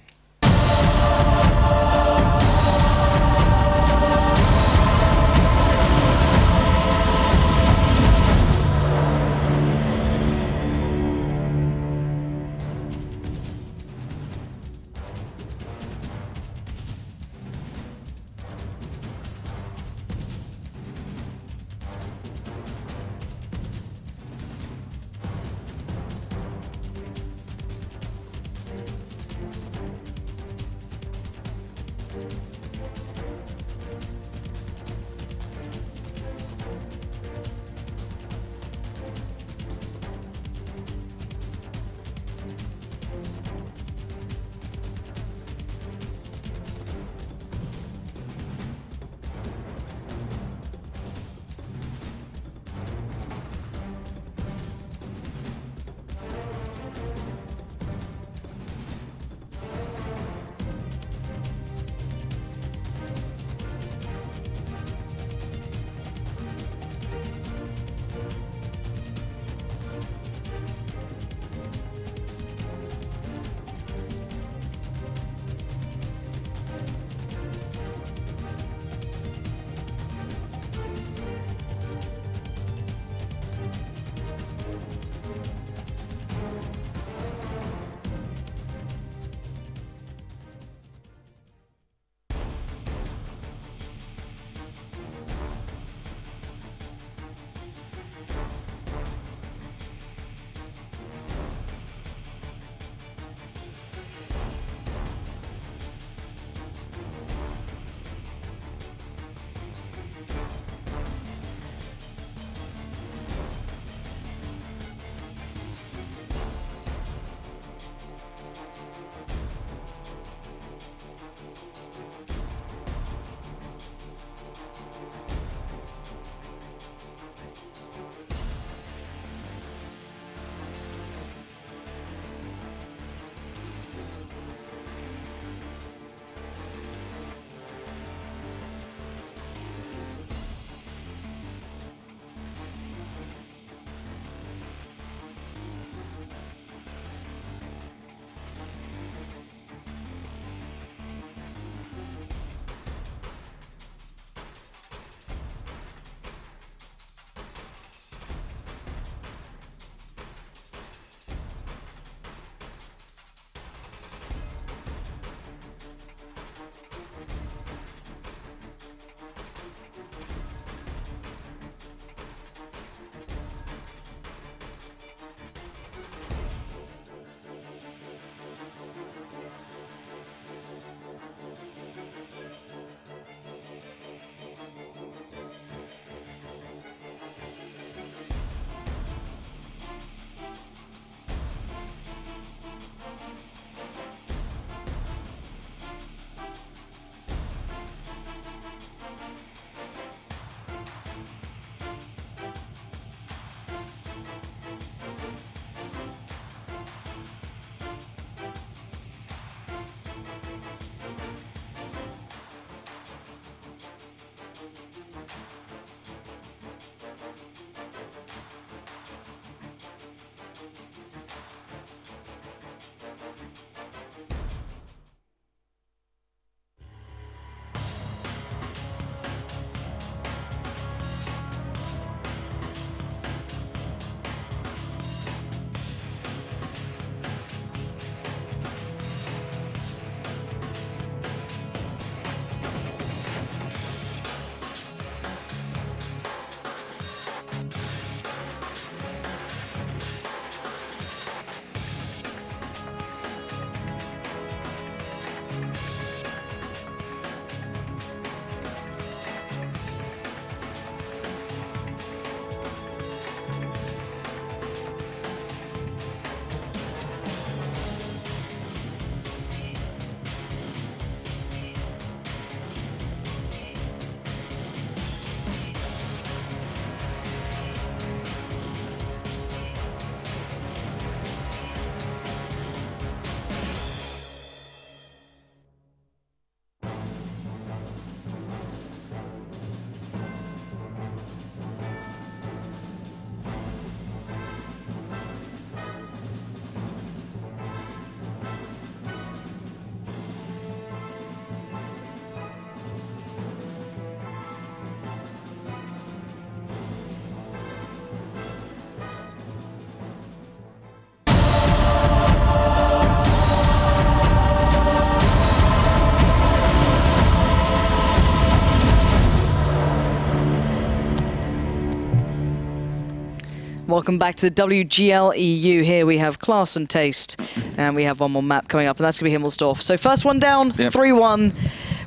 Welcome back to the WGL EU. Here we have Class and Taste, and we have one more map coming up, and that's going to be Himmelsdorf. So first one down, 3-1.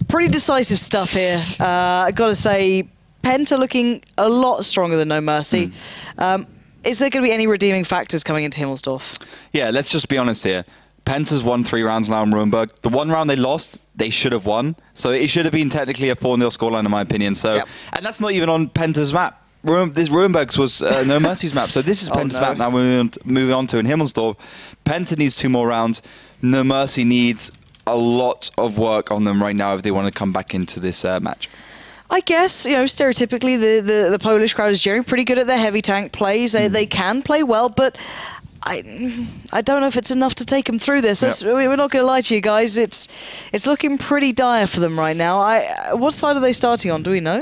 Pretty decisive stuff here. I got to say, PENTA looking a lot stronger than noMERCY. Is there going to be any redeeming factors coming into Himmelsdorf? Yeah, let's just be honest here. PENTA's won 3 rounds now in Ruinberg. The one round they lost, they should have won. So it should have been technically a 4-0 scoreline, in my opinion. So, and that's not even on PENTA's map. This Ruinberg's was noMERCY's map. So this is PENTA's map now moving on to in Himmelsdorf. PENTA needs 2 more rounds. noMERCY needs a lot of work on them right now if they want to come back into this match. I guess, you know, stereotypically the Polish crowd is generally pretty good at their heavy tank plays. They can play well, but I don't know if it's enough to take them through this. We're not going to lie to you guys. It's looking pretty dire for them right now. What side are they starting on? Do we know?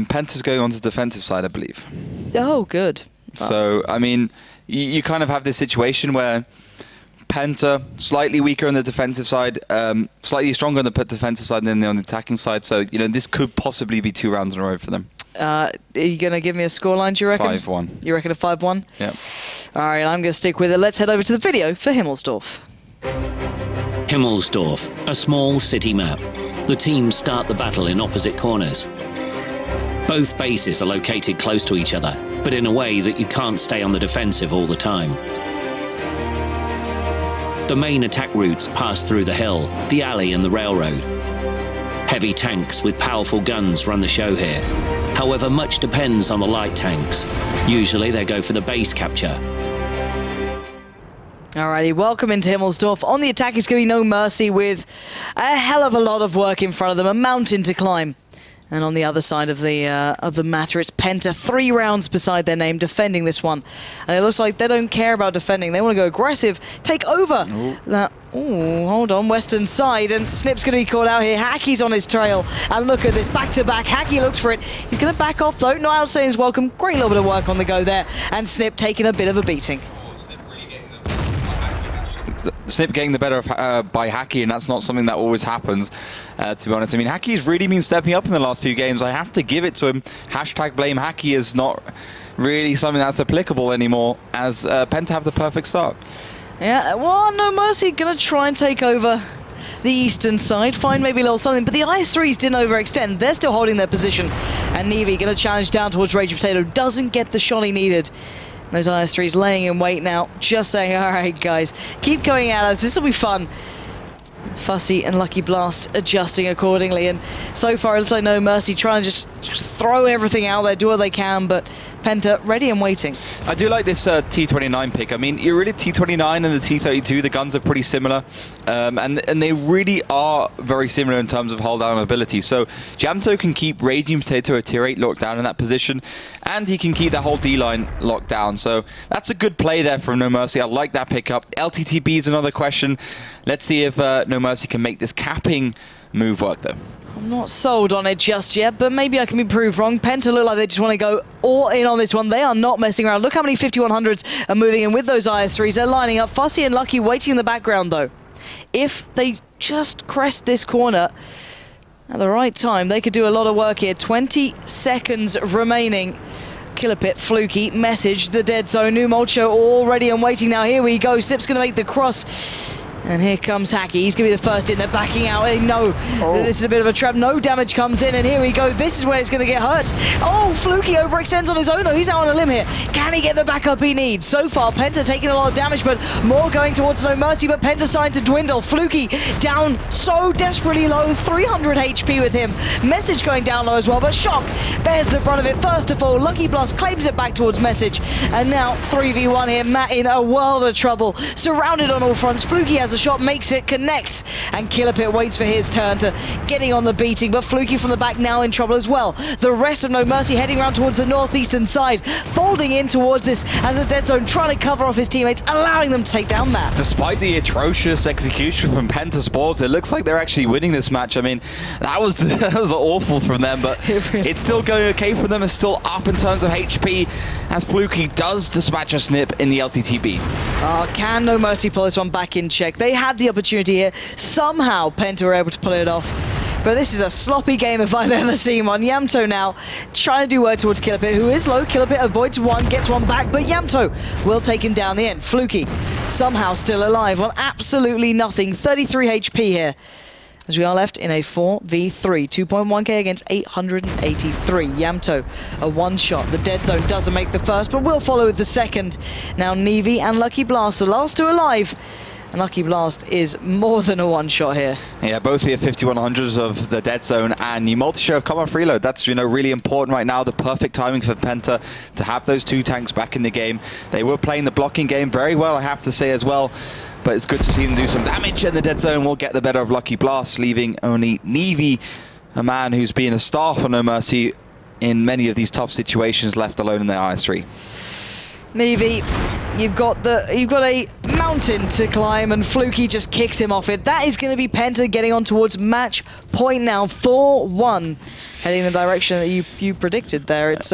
PENTA's going on to the defensive side, I believe. Oh, good. So, I mean, you kind of have this situation where PENTA slightly weaker on the defensive side, slightly stronger on the defensive side than on the attacking side. So, you know, this could possibly be 2 rounds in a row for them. Are you going to give me a scoreline, do you reckon? 5-1. You reckon a 5-1? Yeah. All right, I'm going to stick with it. Let's head over to the video for Himmelsdorf. Himmelsdorf, a small city map. The teams start the battle in opposite corners. Both bases are located close to each other, but in a way that you can't stay on the defensive all the time. The main attack routes pass through the hill, the alley and the railroad. Heavy tanks with powerful guns run the show here. However, much depends on the light tanks. Usually they go for the base capture. Alrighty, welcome into Himmelsdorf. On the attack is going to be noMERCY with a hell of a lot of work in front of them, a mountain to climb. And on the other side of the matter, it's PENTA, 3 rounds beside their name, defending this one. And it looks like they don't care about defending. They want to go aggressive, take over. Ooh, hold on, western side, and Snip's going to be caught out here. Hackey's on his trail, and look at this, back-to-back. Hackey looks for it. He's going to back off, though. Not outsaying his welcome. Great little bit of work on the go there, and Snip taking a bit of a beating. Snip getting the better of by Hackey, and that's not something that always happens, to be honest. I mean, Hackey's really been stepping up in the last few games. I have to give it to him. #blame Hackey is not really something that's applicable anymore, as PENTA have the perfect start. Yeah, well, noMERCY going to try and take over the eastern side, find maybe a little something, but the IS-3s didn't overextend. They're still holding their position, and Nevi going to challenge down towards Rage Potato. Doesn't get the shot he needed. Those IS-3s laying in wait now, just saying, all right, guys, keep going at us. This will be fun. Fussy and Lucky Blast adjusting accordingly, and so far it looks like noMERCY trying to just throw everything out there, do what they can, but PENTA ready and waiting. I do like this T29 pick. I mean, you're really T29 and the T32, the guns are pretty similar, and they really are very similar in terms of hold down ability. So Jamto can keep Raging Potato at tier 8 locked down in that position, and he can keep that whole D-line locked down. So that's a good play there from noMERCY. I like that pickup. LTTB is another question. Let's see if noMERCY can make this capping move work, though. I'm not sold on it just yet, but maybe I can be proved wrong. PENTA look like they just want to go all in on this one. They are not messing around. Look how many 5100s are moving in with those IS-3s. They're lining up. Fussy and Lucky waiting in the background, though. If they just crest this corner at the right time, they could do a lot of work here. 20 seconds remaining. Killer Pit, Fluky, Message, the dead zone. New Molcho all ready and waiting now. Here we go. Snip's going to make the cross. And here comes Hackey. He's going to be the first in. They're backing out. No, this is a bit of a trap. No damage comes in, and here we go. This is where it's going to get hurt. Oh, Fluky overextends on his own, though. He's out on a limb here. Can he get the backup he needs? So far, PENTA taking a lot of damage, but more going towards noMERCY, but PENTA starting to dwindle. Fluky down so desperately low. 300 HP with him. Message going down low as well, but Shock bears the brunt of it. First of all, Lucky Blast claims it back towards Message. And now 3v1 here. Matt in a world of trouble. Surrounded on all fronts. Fluky has a shot, makes it, connects, and Killer Pit waits for his turn to getting on the beating, but Fluky from the back now in trouble as well. The rest of noMERCY heading around towards the northeastern side, folding in towards this as a dead zone, trying to cover off his teammates, allowing them to take down Matt. Despite the atrocious execution from PENTA Sports, it looks like they're actually winning this match. I mean, that was awful from them, but it's still going okay for them. It's still up in terms of HP, as Fluky does dispatch a Snip in the LTTB. Can noMERCY pull this one back in check? They had the opportunity here. Somehow PENTA were able to pull it off. But this is a sloppy game if I've ever seen one. Yamto now trying to do work towards Killer Pit, who is low. Killer Pit avoids one, gets one back, but Yamto will take him down the end. Fluky somehow still alive on absolutely nothing. 33 HP here, as we are left in a 4v3. 2.1k against 883. Yamto, a one-shot. The dead zone doesn't make the first, but will follow with the second. Now Nevi and Lucky Blast, the last two alive. And Lucky Blast is more than a one-shot here. Yeah, both the 5100s of the dead zone and new multi-share of come off reload. That's, you know, really important right now. The perfect timing for Penta to have those two tanks back in the game. They were playing the blocking game very well, I have to say as well. But it's good to see them do some damage, and the dead zone will get the better of Lucky Blast, leaving only Nevi, a man who's been a star for noMERCY in many of these tough situations, left alone in their IS3. Nevi, you've got a mountain to climb, and Fluky just kicks him off it. That is going to be Penta getting on towards match point now. 4-1, heading in the direction that you predicted there. It's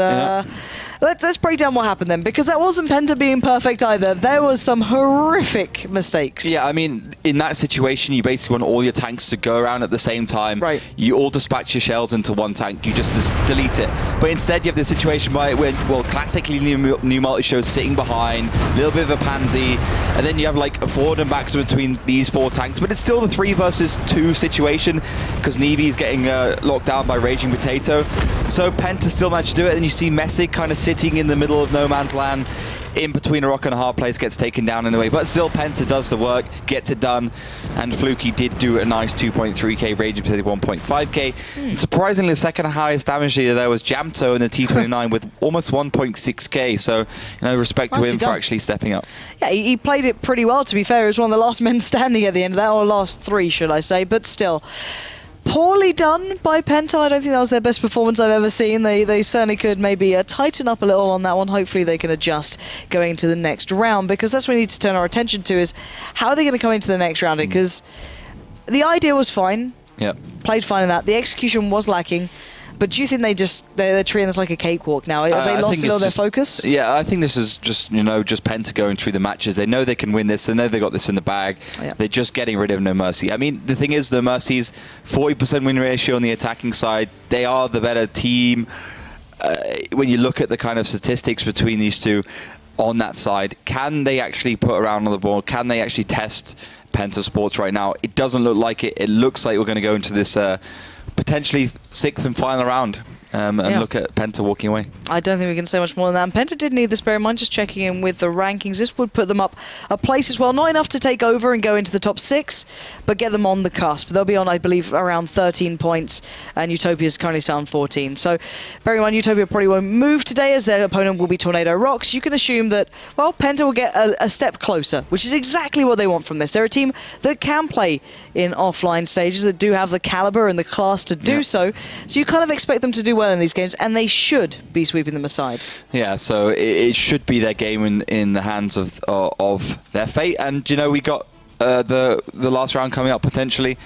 Let's break down what happened then, because that wasn't Penta being perfect either. There was some horrific mistakes. Yeah, I mean, in that situation, you basically want all your tanks to go around at the same time. Right. You all dispatch your shells into one tank. You just delete it. But instead, you have this situation where, well, classically, new multi-shows sitting behind, a little bit of a pansy, and then you have like a forward and backs between these four tanks. But it's still the 3 versus 2 situation, because Nevi is getting locked down by Raging Potato. So Penta still managed to do it, and you see Messig kind of sitting in the middle of no man's land, in between a rock and a hard place, gets taken down in a way. But still, Penta does the work, gets it done, and Fluky did do a nice 2.3k, Raging Potato 1.5k. And surprisingly, the second highest damage leader there was Jamto in the T29 with almost 1.6k. So, you know, respect to him for actually stepping up. Yeah, he played it pretty well, to be fair. He was one of the last men standing at the end of that, or last 3, should I say, but still. Poorly done by Penta. I don't think that was their best performance I've ever seen. They certainly could maybe tighten up a little on that one. Hopefully they can adjust going into the next round, because that's what we need to turn our attention to, is how are they going to come into the next round? Because the idea was fine. Yep. Played fine in that. The execution was lacking. But do you think they're treating this like a cakewalk now? Have they lost a little their focus? Yeah, I think this is just, you know, just Penta going through the matches. They know they can win this. They know they got this in the bag. Yeah. They're just getting rid of noMERCY. I mean, the thing is, noMERCY's 40% win ratio on the attacking side. They are the better team. When you look at the kind of statistics between these two on that side, can they actually put around on the board? Can they actually test Penta Sports right now? It doesn't look like it. It looks like we're going to go into this potentially 6th and final round and look at Penta walking away. I don't think we can say much more than that. And Penta did need this, bear in mind, just checking in with the rankings. This would put them up a place as well. Not enough to take over and go into the top 6, but get them on the cusp. They'll be on, I believe, around 13 points, and Utopia's currently still on 14. So, bear in mind, Utopia probably won't move today, as their opponent will be Tornado Rocks. You can assume that, well, Penta will get a step closer, which is exactly what they want from this. They're a team that can play in offline stages, that do have the caliber and the class to do so. So you kind of expect them to do well in these games, and they should be sweeping them aside. Yeah, so it should be their game in the hands of their fate. And, you know, we got the last round coming up potentially.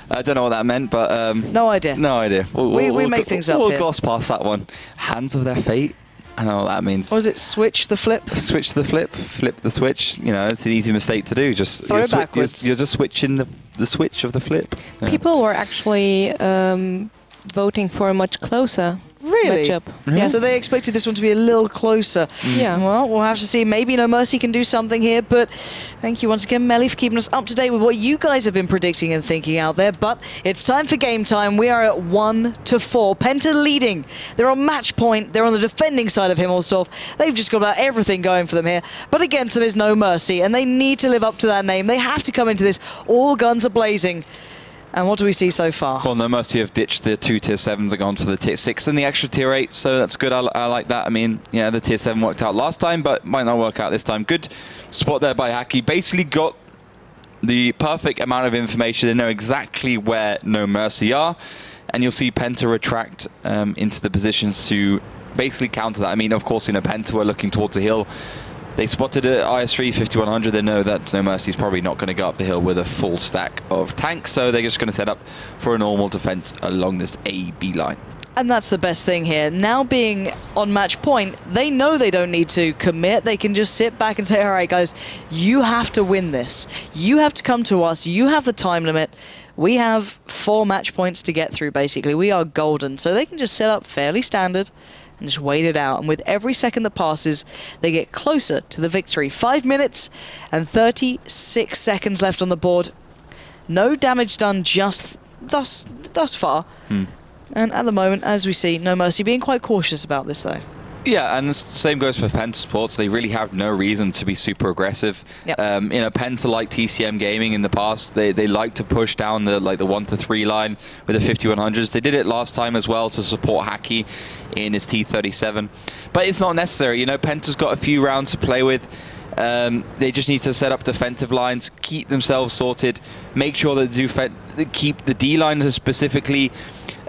I don't know what that meant, but... no idea. No idea. We make things up. We'll gloss past that one. Hands of their fate. I don't know what that means. Or is it switch the flip? Switch the flip. Flip the switch. You know, it's an easy mistake to do. Just throw it backwards. You're just switching the switch of the flip. Yeah. People were actually voting for a much closer matchup. Yes. So they expected this one to be a little closer. Yeah. Well, we'll have to see. Maybe noMERCY can do something here, but thank you once again, Melly, for keeping us up to date with what you guys have been predicting and thinking out there. But it's time for game time. We are at 1-4. Penta leading. They're on match point. They're on the defending side of Himmelsdorf. They've just got about everything going for them here. But against them is noMERCY, and they need to live up to that name. They have to come into this. All guns are blazing. And what do we see so far? Well, noMERCY have ditched the 2 tier 7s and gone for the tier 6 and the extra tier 8, so that's good. I like that. I mean, yeah, the tier 7 worked out last time, but might not work out this time. Good spot there by Hacky. Basically got the perfect amount of information. They know exactly where noMERCY are, and you'll see Penta retract into the positions to basically counter that. I mean, of course, you know, Penta were looking towards the hill. They spotted it at IS3 5100. They know that noMERCY is probably not going to go up the hill with a full stack of tanks, so they're just going to set up for a normal defense along this A-B line. And that's the best thing here. Now being on match point, they know they don't need to commit. They can just sit back and say, all right, guys, you have to win this. You have to come to us. You have the time limit. We have 4 match points to get through, basically. We are golden, so they can just set up fairly standard and just wait it out. And with every second that passes, they get closer to the victory. 5 minutes and 36 seconds left on the board. No damage done just thus far. And at the moment, as we see, noMERCY being quite cautious about this, though. Yeah, and the same goes for Penta Sports. They really have no reason to be super aggressive. Yep. You know, Penta, like TCM Gaming in the past, they like to push down the 1 to 3 line with the 5100s. They did it last time as well to support Hacky in his T37. But it's not necessary. You know, Penta's got a few rounds to play with. They just need to set up defensive lines, keep themselves sorted, make sure that they keep the D line specifically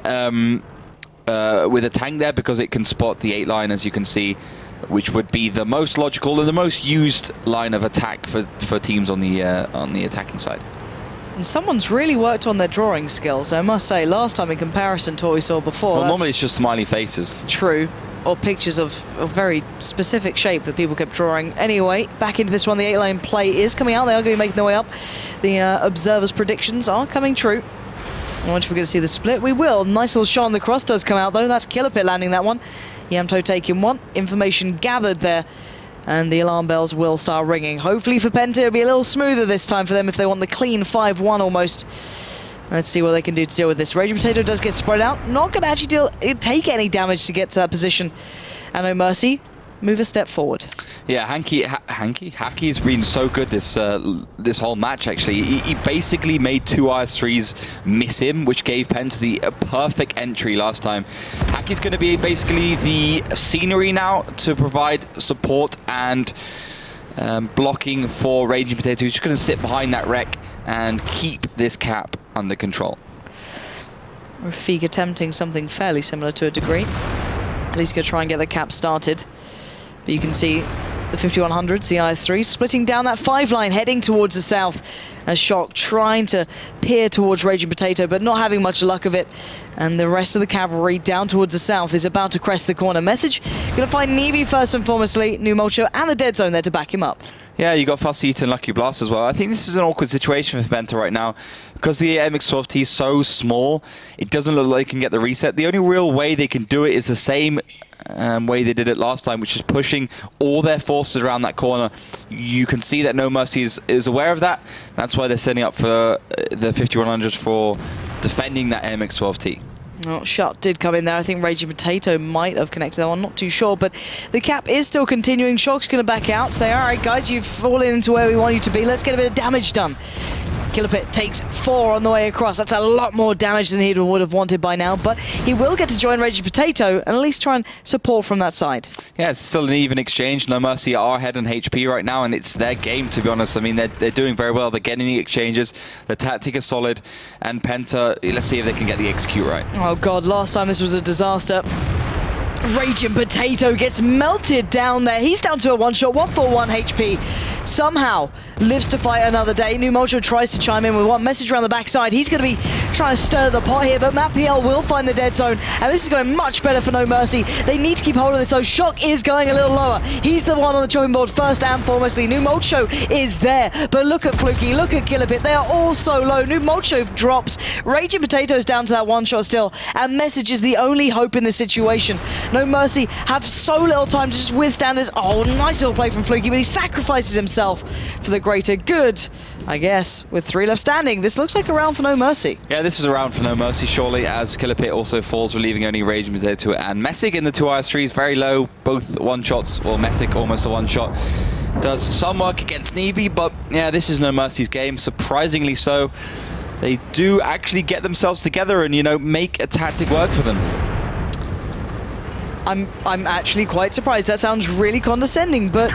with a tank there, because it can spot the 8 line, as you can see, which would be the most logical and the most used line of attack for teams on the attacking side. And someone's really worked on their drawing skills, I must say. Last time in comparison to what we saw before. Well, normally it's just smiley faces. True. Or pictures of a very specific shape that people kept drawing. Anyway, back into this one, the 8-lane play is coming out. They are going to be making their way up. The observers' predictions are coming true. I wonder if we're going to see the split. We will. Nice little shot on the cross does come out, though. That's Killerpit landing that one. Yamto taking one. Information gathered there. And the alarm bells will start ringing. Hopefully for Penta, it'll be a little smoother this time for them if they want the clean 5-1 almost. Let's see what they can do to deal with this. Raging Potato does get spread out. Not going to actually take any damage to get to that position. And noMERCY move a step forward. Yeah, Hacky's been so good this whole match, actually. He basically made 2 IS3s miss him, which gave Penta the perfect entry last time. Hacky's going to be basically the scenery now to provide support and blocking for Raging Potato. He's just going to sit behind that wreck and keep this cap under control. Rafik attempting something fairly similar to a degree. At least going to try and get the cap started. But you can see the 5100s, the IS-3, splitting down that 5 line, heading towards the south. As Shock trying to peer towards Raging Potato, but not having much luck of it. And the rest of the cavalry down towards the south is about to crest the corner. Message going to find Nevi first and foremostly, noMERCY and the Dead Zone there to back him up. Yeah, you got Fussy and Lucky Blast as well. I think this is an awkward situation for Penta right now. Because the MX-12T is so small, it doesn't look like they can get the reset. The only real way they can do it is the same way they did it last time, which is pushing all their forces around that corner. You can see that noMERCY is aware of that. That's why they're setting up for the 5100s for defending that MX-12T. Oh, shot did come in there. I think Raging Potato might have connected that one, not too sure, but the cap is still continuing. Shock's going to back out, say, all right, guys, you've fallen into where we want you to be. Let's get a bit of damage done. Killerpit takes 4 on the way across. That's a lot more damage than he would have wanted by now, but he will get to join Raging Potato and at least try and support from that side. Yeah, it's still an even exchange. noMERCY are ahead on HP right now, and it's their game, to be honest. I mean, they're doing very well. They're getting the exchanges. The tactic is solid, and Penta, let's see if they can get the execute right. Oh, God, last time this was a disaster. Raging Potato gets melted down there. He's down to a one-shot, 141 HP. Somehow lives to fight another day. noMERCY tries to chime in with one message around the backside. He's going to be trying to stir the pot here, but Matt PL will find the dead zone, and this is going much better for noMERCY. They need to keep hold of this, so Shock is going a little lower. He's the one on the chopping board first and foremostly. noMERCY is there, but look at Fluky, look at Killerpit. They are all so low. noMERCY drops. Raging Potato's down to that one-shot still, and Message is the only hope in this situation. noMERCY have so little time to just withstand this. Oh, nice little play from Fluky, but he sacrifices himself for the greater good, I guess. With 3 left standing, this looks like a round for noMERCY. Yeah, this is a round for noMERCY, surely, as Killerpit also falls, relieving only Raging Potato and Messick in the 2 IS3s. Very low, both one-shots, or Messick almost a one-shot. Does some work against Nevi, but yeah, this is noMERCY's game, surprisingly so. They do actually get themselves together and, you know, make a tactic work for them. I'm actually quite surprised. That sounds really condescending, but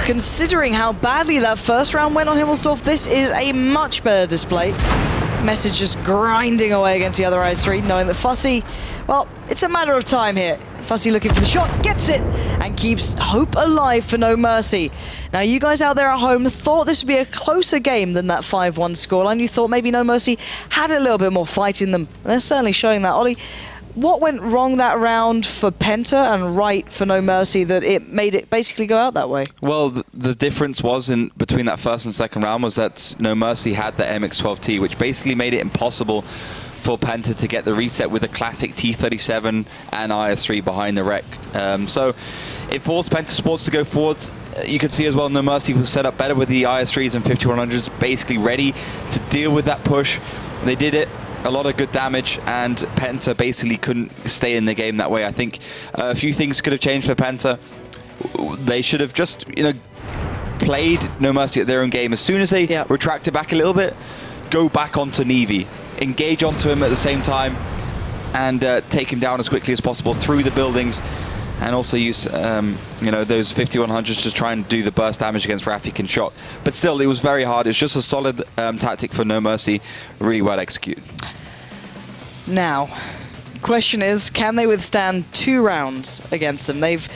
considering how badly that first round went on Himmelsdorf, this is a much better display. Message just grinding away against the other IS3, knowing that Fussy, well, it's a matter of time here. Fussy looking for the shot, gets it, and keeps hope alive for noMERCY. Now, you guys out there at home thought this would be a closer game than that 5-1 scoreline. You thought maybe noMERCY had a little bit more fight in them. They're certainly showing that. Ollie, What went wrong that round for Penta and right for noMERCY that it made it basically go out that way? Well, the difference was in between that first and second round was that noMERCY had the MX-12T, which basically made it impossible for Penta to get the reset with a classic T37 and IS-3 behind the wreck. So it forced Penta Sports to go forward. You can see as well noMERCY was set up better with the IS-3s and 5100s, basically ready to deal with that push. They did it. A lot of good damage, and Penta basically couldn't stay in the game that way. I think a few things could have changed for Penta. They should have just, played noMERCY at their own game. As soon as they retracted back a little bit, go back onto Nevi, engage onto him at the same time, and take him down as quickly as possible through the buildings, and also use those 5100s to try and do the burst damage against Rafik and Shock. But still, it was very hard. It's just a solid tactic for noMERCY, really well executed. Now, question is, can they withstand 2 rounds against them? They've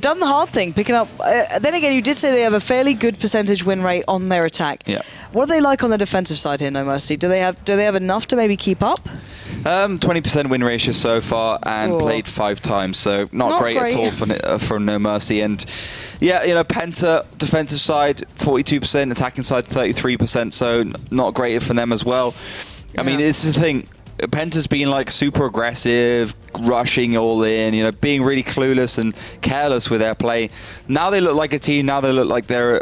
done the hard thing, picking up. Then again, you did say they have a fairly good percentage win rate on their attack. Yeah. What are they like on the defensive side here, noMERCY? Do they have enough to maybe keep up? 20% win ratio so far, and played 5 times, so not great at all for noMERCY. And yeah, Penta defensive side 42%, attacking side 33%, so not great for them as well. I mean, this is the thing. Penta's been like super aggressive, rushing all in, being really clueless and careless with their play. Now they look like a team. Now they look like they're,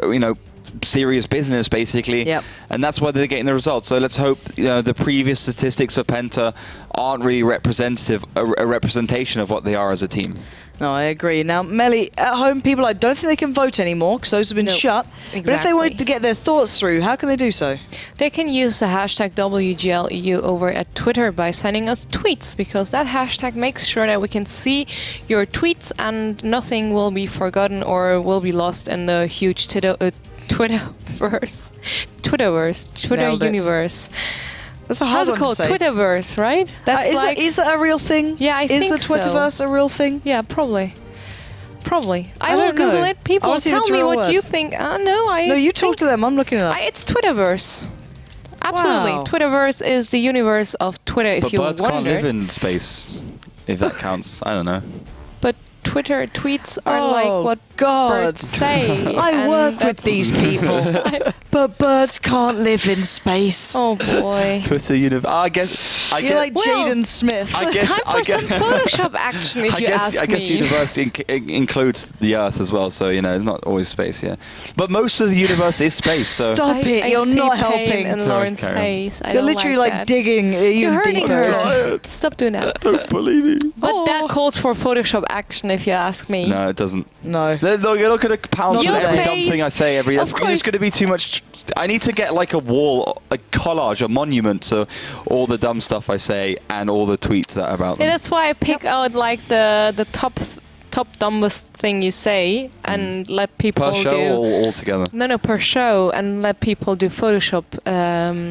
serious business basically. Yep. And that's why they're getting the results. So let's hope the previous statistics of Penta aren't really a representation of what they are as a team. No, I agree. Now, Melly, at home, people, I don't think they can vote anymore because those have been shut. Exactly. But if they wanted to get their thoughts through, how can they do so? They can use the hashtag WGLEU over at Twitter by sending us tweets, because that hashtag makes sure that we can see your tweets and nothing will be forgotten or will be lost in the huge Twitterverse, Twitter universe. That's a hard one to say. Twitterverse, right? That's is that a real thing? Yeah, I think so. Is the Twitterverse a real thing? Yeah, probably. I will Google it. People tell me what you think. No, you talk to them. I'm looking it up. It's Twitterverse. Absolutely. Wow. Twitterverse is the universe of Twitter, but birds can't live in space, if that counts. I don't know. But Twitter tweets are like what birds say. I work with these people, but birds can't live in space. Oh boy. Twitter universe. I guess. You're like Jaden Smith. Time for some Photoshop action, if you ask me. I guess universe includes the Earth as well, so it's not always space. Yeah, but most of the universe is space. So stop it! You're not helping. In Lauren's face. You're literally like digging even deeper. Stop doing that. Don't believe me. But that calls for Photoshop action, if you ask me. No, it doesn't. No. You're not going to pounce on every dumb thing I say. It's going to be too much. I need to get like a wall, a collage, a monument to all the dumb stuff I say and all the tweets that are about them. Yeah, that's why I pick out like the top dumbest thing you say and let people per show or all together? No, per show, and let people do Photoshop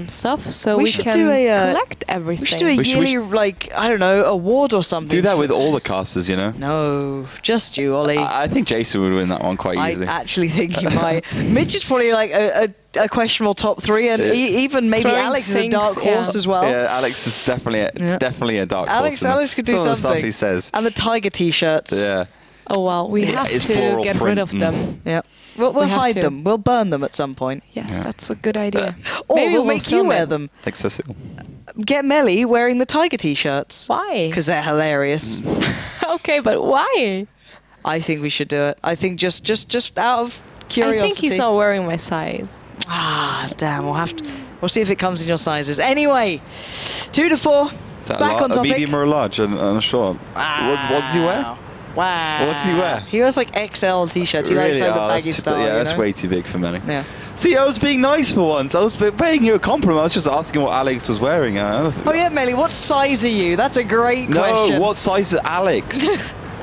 stuff, so we can collect everything. We should do a yearly, I don't know, award or something. Do that with all the casters, No, just you, Ollie. I think Jason would win that one quite easily. I actually think he might. Mitch is probably like a questionable top 3, and even maybe Alex is a dark horse as well. Yeah, Alex is definitely a dark horse. Alex could do something. Some of the stuff he says. And the tiger t-shirts. Yeah. Oh well, we have to get rid of them. Yeah, we'll hide them. We'll burn them at some point. Yes, that's a good idea. Or maybe we'll make you wear them. Accessible. Get Melly wearing the tiger t-shirts. Why? Because they're hilarious. Okay, but why? I think we should do it. I think just out of curiosity. I think he's not wearing my size. Ah, damn. We'll see if it comes in your sizes. Anyway, 2 to 4. Back on topic. A medium or a large and a short. What does he wear? Wow. What does he wear? He wears like XL t-shirts. He likes like the baggy style. Yeah, that's way too big for Melly. Yeah. See, I was being nice for once. I was paying you a compliment. I was just asking what Alex was wearing. Oh yeah, Melly, what size are you? That's a great question. No, what size is Alex?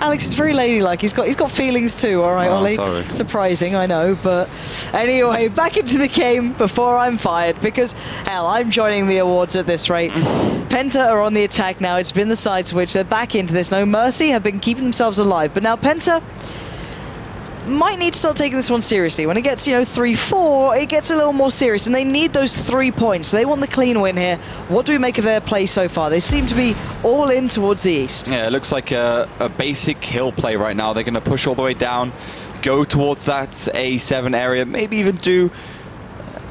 Alex is very ladylike. He's got feelings too, all right, Ollie? Sorry. Surprising, I know, but anyway, back into the game before I'm fired, because, hell, I'm joining the awards at this rate. Penta are on the attack now. It's been the side switch. They're back into this. noMERCY have been keeping themselves alive, but now Penta, might need to start taking this one seriously. When it gets, 3-4, it gets a little more serious, and they need those 3 points. They want the clean win here. What do we make of their play so far? They seem to be all in towards the east. Yeah, it looks like a basic hill play right now. They're going to push all the way down, go towards that A7 area, maybe even do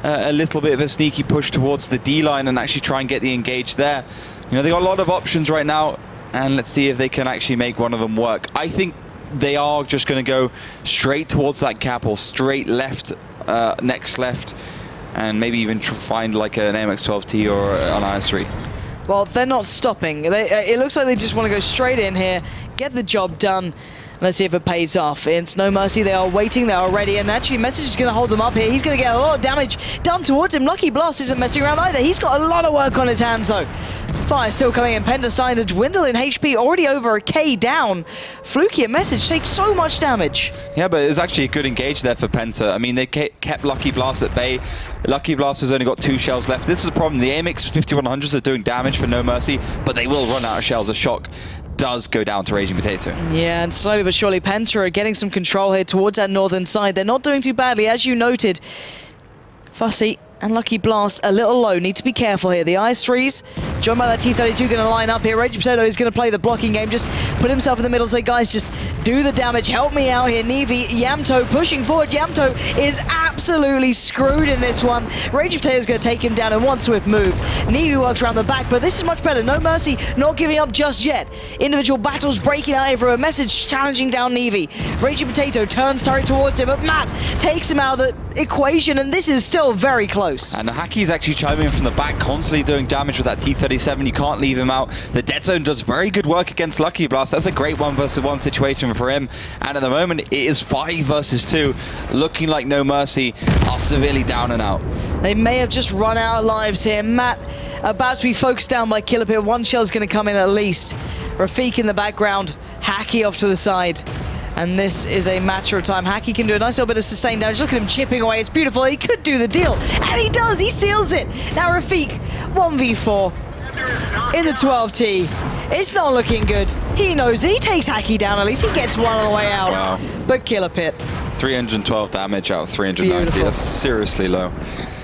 a little bit of a sneaky push towards the D line and actually try and get the engage there. They got a lot of options right now, and let's see if they can actually make one of them work. I think they are just going to go straight towards that cap or straight left, next left, and maybe even find like an AMX-12T or an IS-3. Well, they're not stopping. It looks like they just want to go straight in here, get the job done. Let's see if it pays off. It's noMERCY. They are waiting. They are ready. And actually, Message is going to hold them up here. He's going to get a lot of damage done towards him. Lucky Blast isn't messing around either. He's got a lot of work on his hands, though. Fire still coming in. PENTA starting to dwindle in HP. Already over a K down. Fluky and Message take so much damage. Yeah, but it was actually a good engage there for PENTA. I mean, they kept Lucky Blast at bay. Lucky Blast has only got 2 shells left. This is the problem. The AMX 5100s are doing damage for noMERCY, but they will run out of shells. A shock does go down to Raging Potato. Yeah, and slowly but surely PENTA are getting some control here towards that northern side. They're not doing too badly, as you noted. Fussy and Lucky Blast a little low. Need to be careful here. The IS-3s, joined by that T-32, going to line up here. Raging Potato is going to play the blocking game. Just put himself in the middle. Say, guys, just do the damage. Help me out here. Nevi, Yamto pushing forward. Yamto is absolutely screwed in this one. Raging Potato is going to take him down in one swift move. Nevi works around the back, but this is much better. noMERCY not giving up just yet. Individual battles breaking out everywhere. Message challenging down Nevi. Raging Potato turns turret towards him, but Matt takes him out of the equation, and this is still very close. And Haki's actually chiming in from the back, constantly doing damage with that T-37. You can't leave him out. The dead zone does very good work against Lucky Blast. That's a great 1-versus-1 situation for him. And at the moment, it is 5 versus 2, looking like noMERCY are severely down and out. They may have just run out of lives here. Matt about to be focused down by Killapit. One shell's going to come in at least. Rafik in the background. Haki off to the side. And this is a matter of time. Haki can do a nice little bit of sustained damage. Look at him chipping away. It's beautiful. He could do the deal. And he does. He seals it. Now Rafik, 1v4 in the 12T. It's not looking good. He knows it. He takes Haki down at least. He gets one on the way out. Wow. But Killapit. 312 damage out of 390. Beautiful. That's seriously low.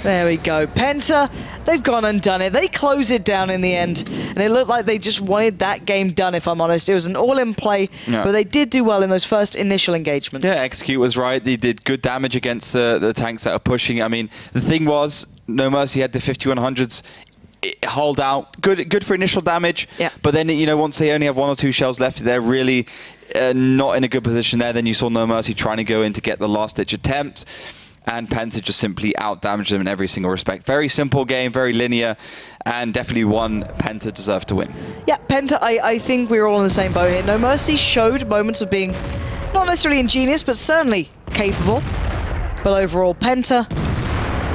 There we go. PENTA, they've gone and done it. They close it down in the end. And it looked like they just wanted that game done, if I'm honest. It was an all-in play, but they did do well in those first initial engagements. Yeah, Execute was right. They did good damage against the tanks that are pushing. I mean, the thing was, noMERCY had the 5100s. It hold out. Good for initial damage. Yeah. But then, once they only have 1 or 2 shells left, they're really not in a good position there. Then you saw noMERCY trying to go in to get the last-ditch attempt. And PENTA just simply out-damaged them in every single respect. Very simple game, very linear, and definitely one PENTA deserved to win. Yeah, PENTA, I think we were all in the same boat here. noMERCY showed moments of being not necessarily ingenious, but certainly capable. But overall, PENTA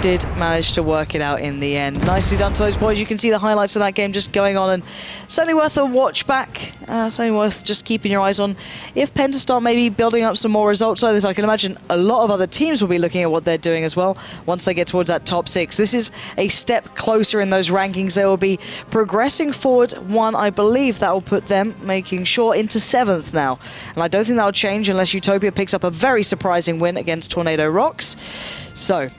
did manage to work it out in the end. Nicely done to those boys. You can see the highlights of that game just going on, and certainly worth a watch back. Certainly worth just keeping your eyes on. If PENTA start maybe building up some more results like this, I can imagine a lot of other teams will be looking at what they're doing as well once they get towards that top 6. This is a step closer in those rankings. They will be progressing forward one. I believe that will put them making sure into 7th now. And I don't think that will change unless Utopia picks up a very surprising win against Tornado Rocks. So,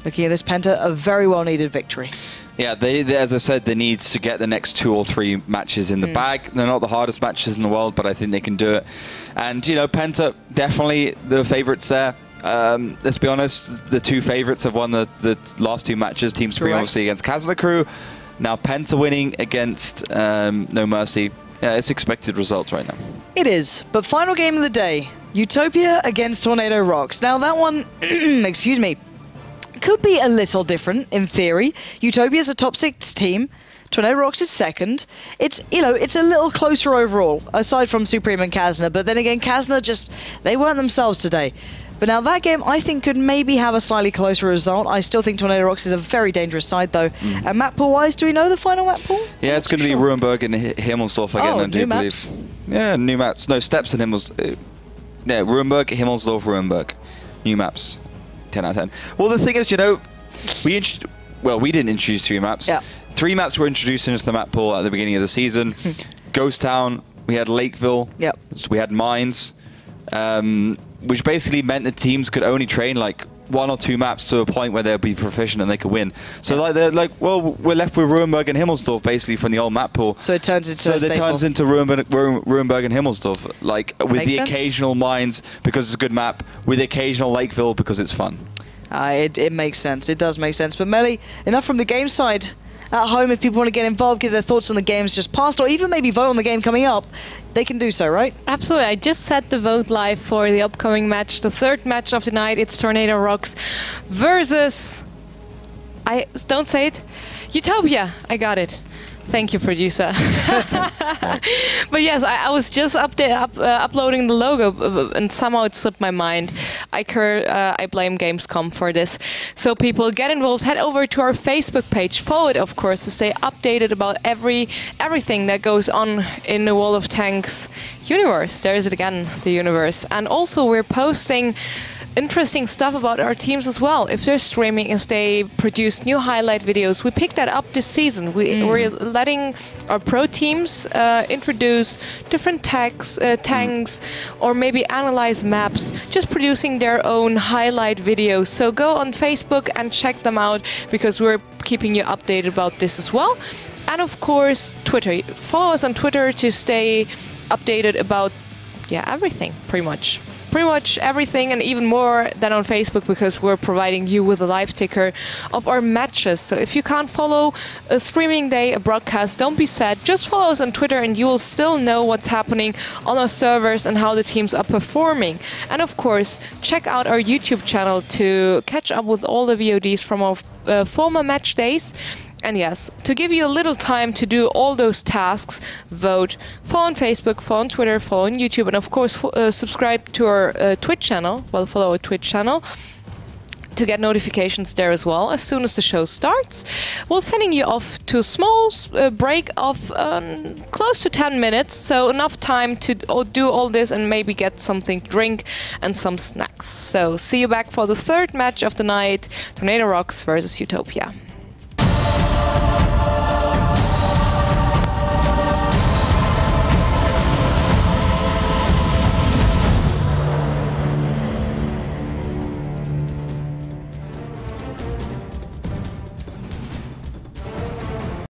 looking at this, PENTA, a very well-needed victory. Yeah, they, as I said, they need to get the next 2 or 3 matches in the bag. They're not the hardest matches in the world, but I think they can do it. And, PENTA, definitely the favourites there. Let's be honest, the 2 favourites have won the last 2 matches. Team Supreme, obviously, against Kazla Crew. Now, PENTA winning against noMERCY. Yeah, it's expected results right now. It is, but final game of the day. Utopia against Tornado Rocks. Now, that one, excuse me, could be a little different in theory. Utopia's a top 6 team. Tornado Rocks is 2nd. It's, it's a little closer overall, aside from Supreme and Kazna. But then again, Kazna they weren't themselves today. But now that game, I think, could maybe have a slightly closer result. I still think Tornado Rocks is a very dangerous side, though. And map pool-wise, do we know the final map pool? Yeah, it's going to be Ruhenberg and Himmelsdorf again, I do believe. Yeah, new maps. No, Steps and Himmelsdorf. Yeah, Ruhenberg, Himmelsdorf, Ruhenberg. New maps. 10 out of 10. Well, the thing is, we didn't introduce 3 maps. Yeah. 3 maps were introduced into the map pool at the beginning of the season. Ghost Town, we had Lakeville, so we had Mines. which basically meant that teams could only train like 1 or 2 maps to a point where they'll be proficient and they could win. So like they're like, well, we're left with Ruhenberg and Himmelsdorf basically from the old map pool. So it turns into a staple. turns into Ruhenberg and Himmelsdorf, like with Makes the sense. occasional mines because it's a good map, with the occasional Lakeville because it's fun. It makes sense. It does make sense. But Melly, enough from the game side. At home, if people want to get involved, give their thoughts on the games just past, or even maybe vote on the game coming up, they can do so, right? Absolutely. I just set the vote live for the upcoming match, the 3rd match of the night. It's Tornado Rocks versus... don't say it. Utopia. I got it. Thank you, producer. But yes, I was just uploading the logo, and somehow it slipped my mind. I blame Gamescom for this. So people, get involved. Head over to our Facebook page. Follow it, of course, to stay updated about everything that goes on in the World of Tanks universe. There's it again, the universe. And also, we're posting interesting stuff about our teams as well. If they're streaming, if they produce new highlight videos, we picked that up this season. We're letting our pro teams introduce different tanks, or maybe analyze maps, just producing their own highlight videos. So go on Facebook and check them out, because we're keeping you updated about this as well. And of course, Twitter. Follow us on Twitter to stay updated about everything, pretty much everything, and even more than on Facebook, because we're providing you with a live ticker of our matches. So if you can't follow a streaming day, a broadcast, don't be sad. Just follow us on Twitter and you will still know what's happening on our servers and how the teams are performing. And of course, check out our YouTube channel to catch up with all the VODs from our former match days. And yes, to give you a little time to do all those tasks, vote, follow on Facebook, follow on Twitter, follow on YouTube, and of course subscribe to our Twitch channel, follow our Twitch channel, to get notifications there as well as soon as the show starts. We're sending you off to a small break of close to 10 minutes, so enough time to do all this and maybe get something to drink and some snacks. So see you back for the 3rd match of the night, Tornado Rocks versus Utopia.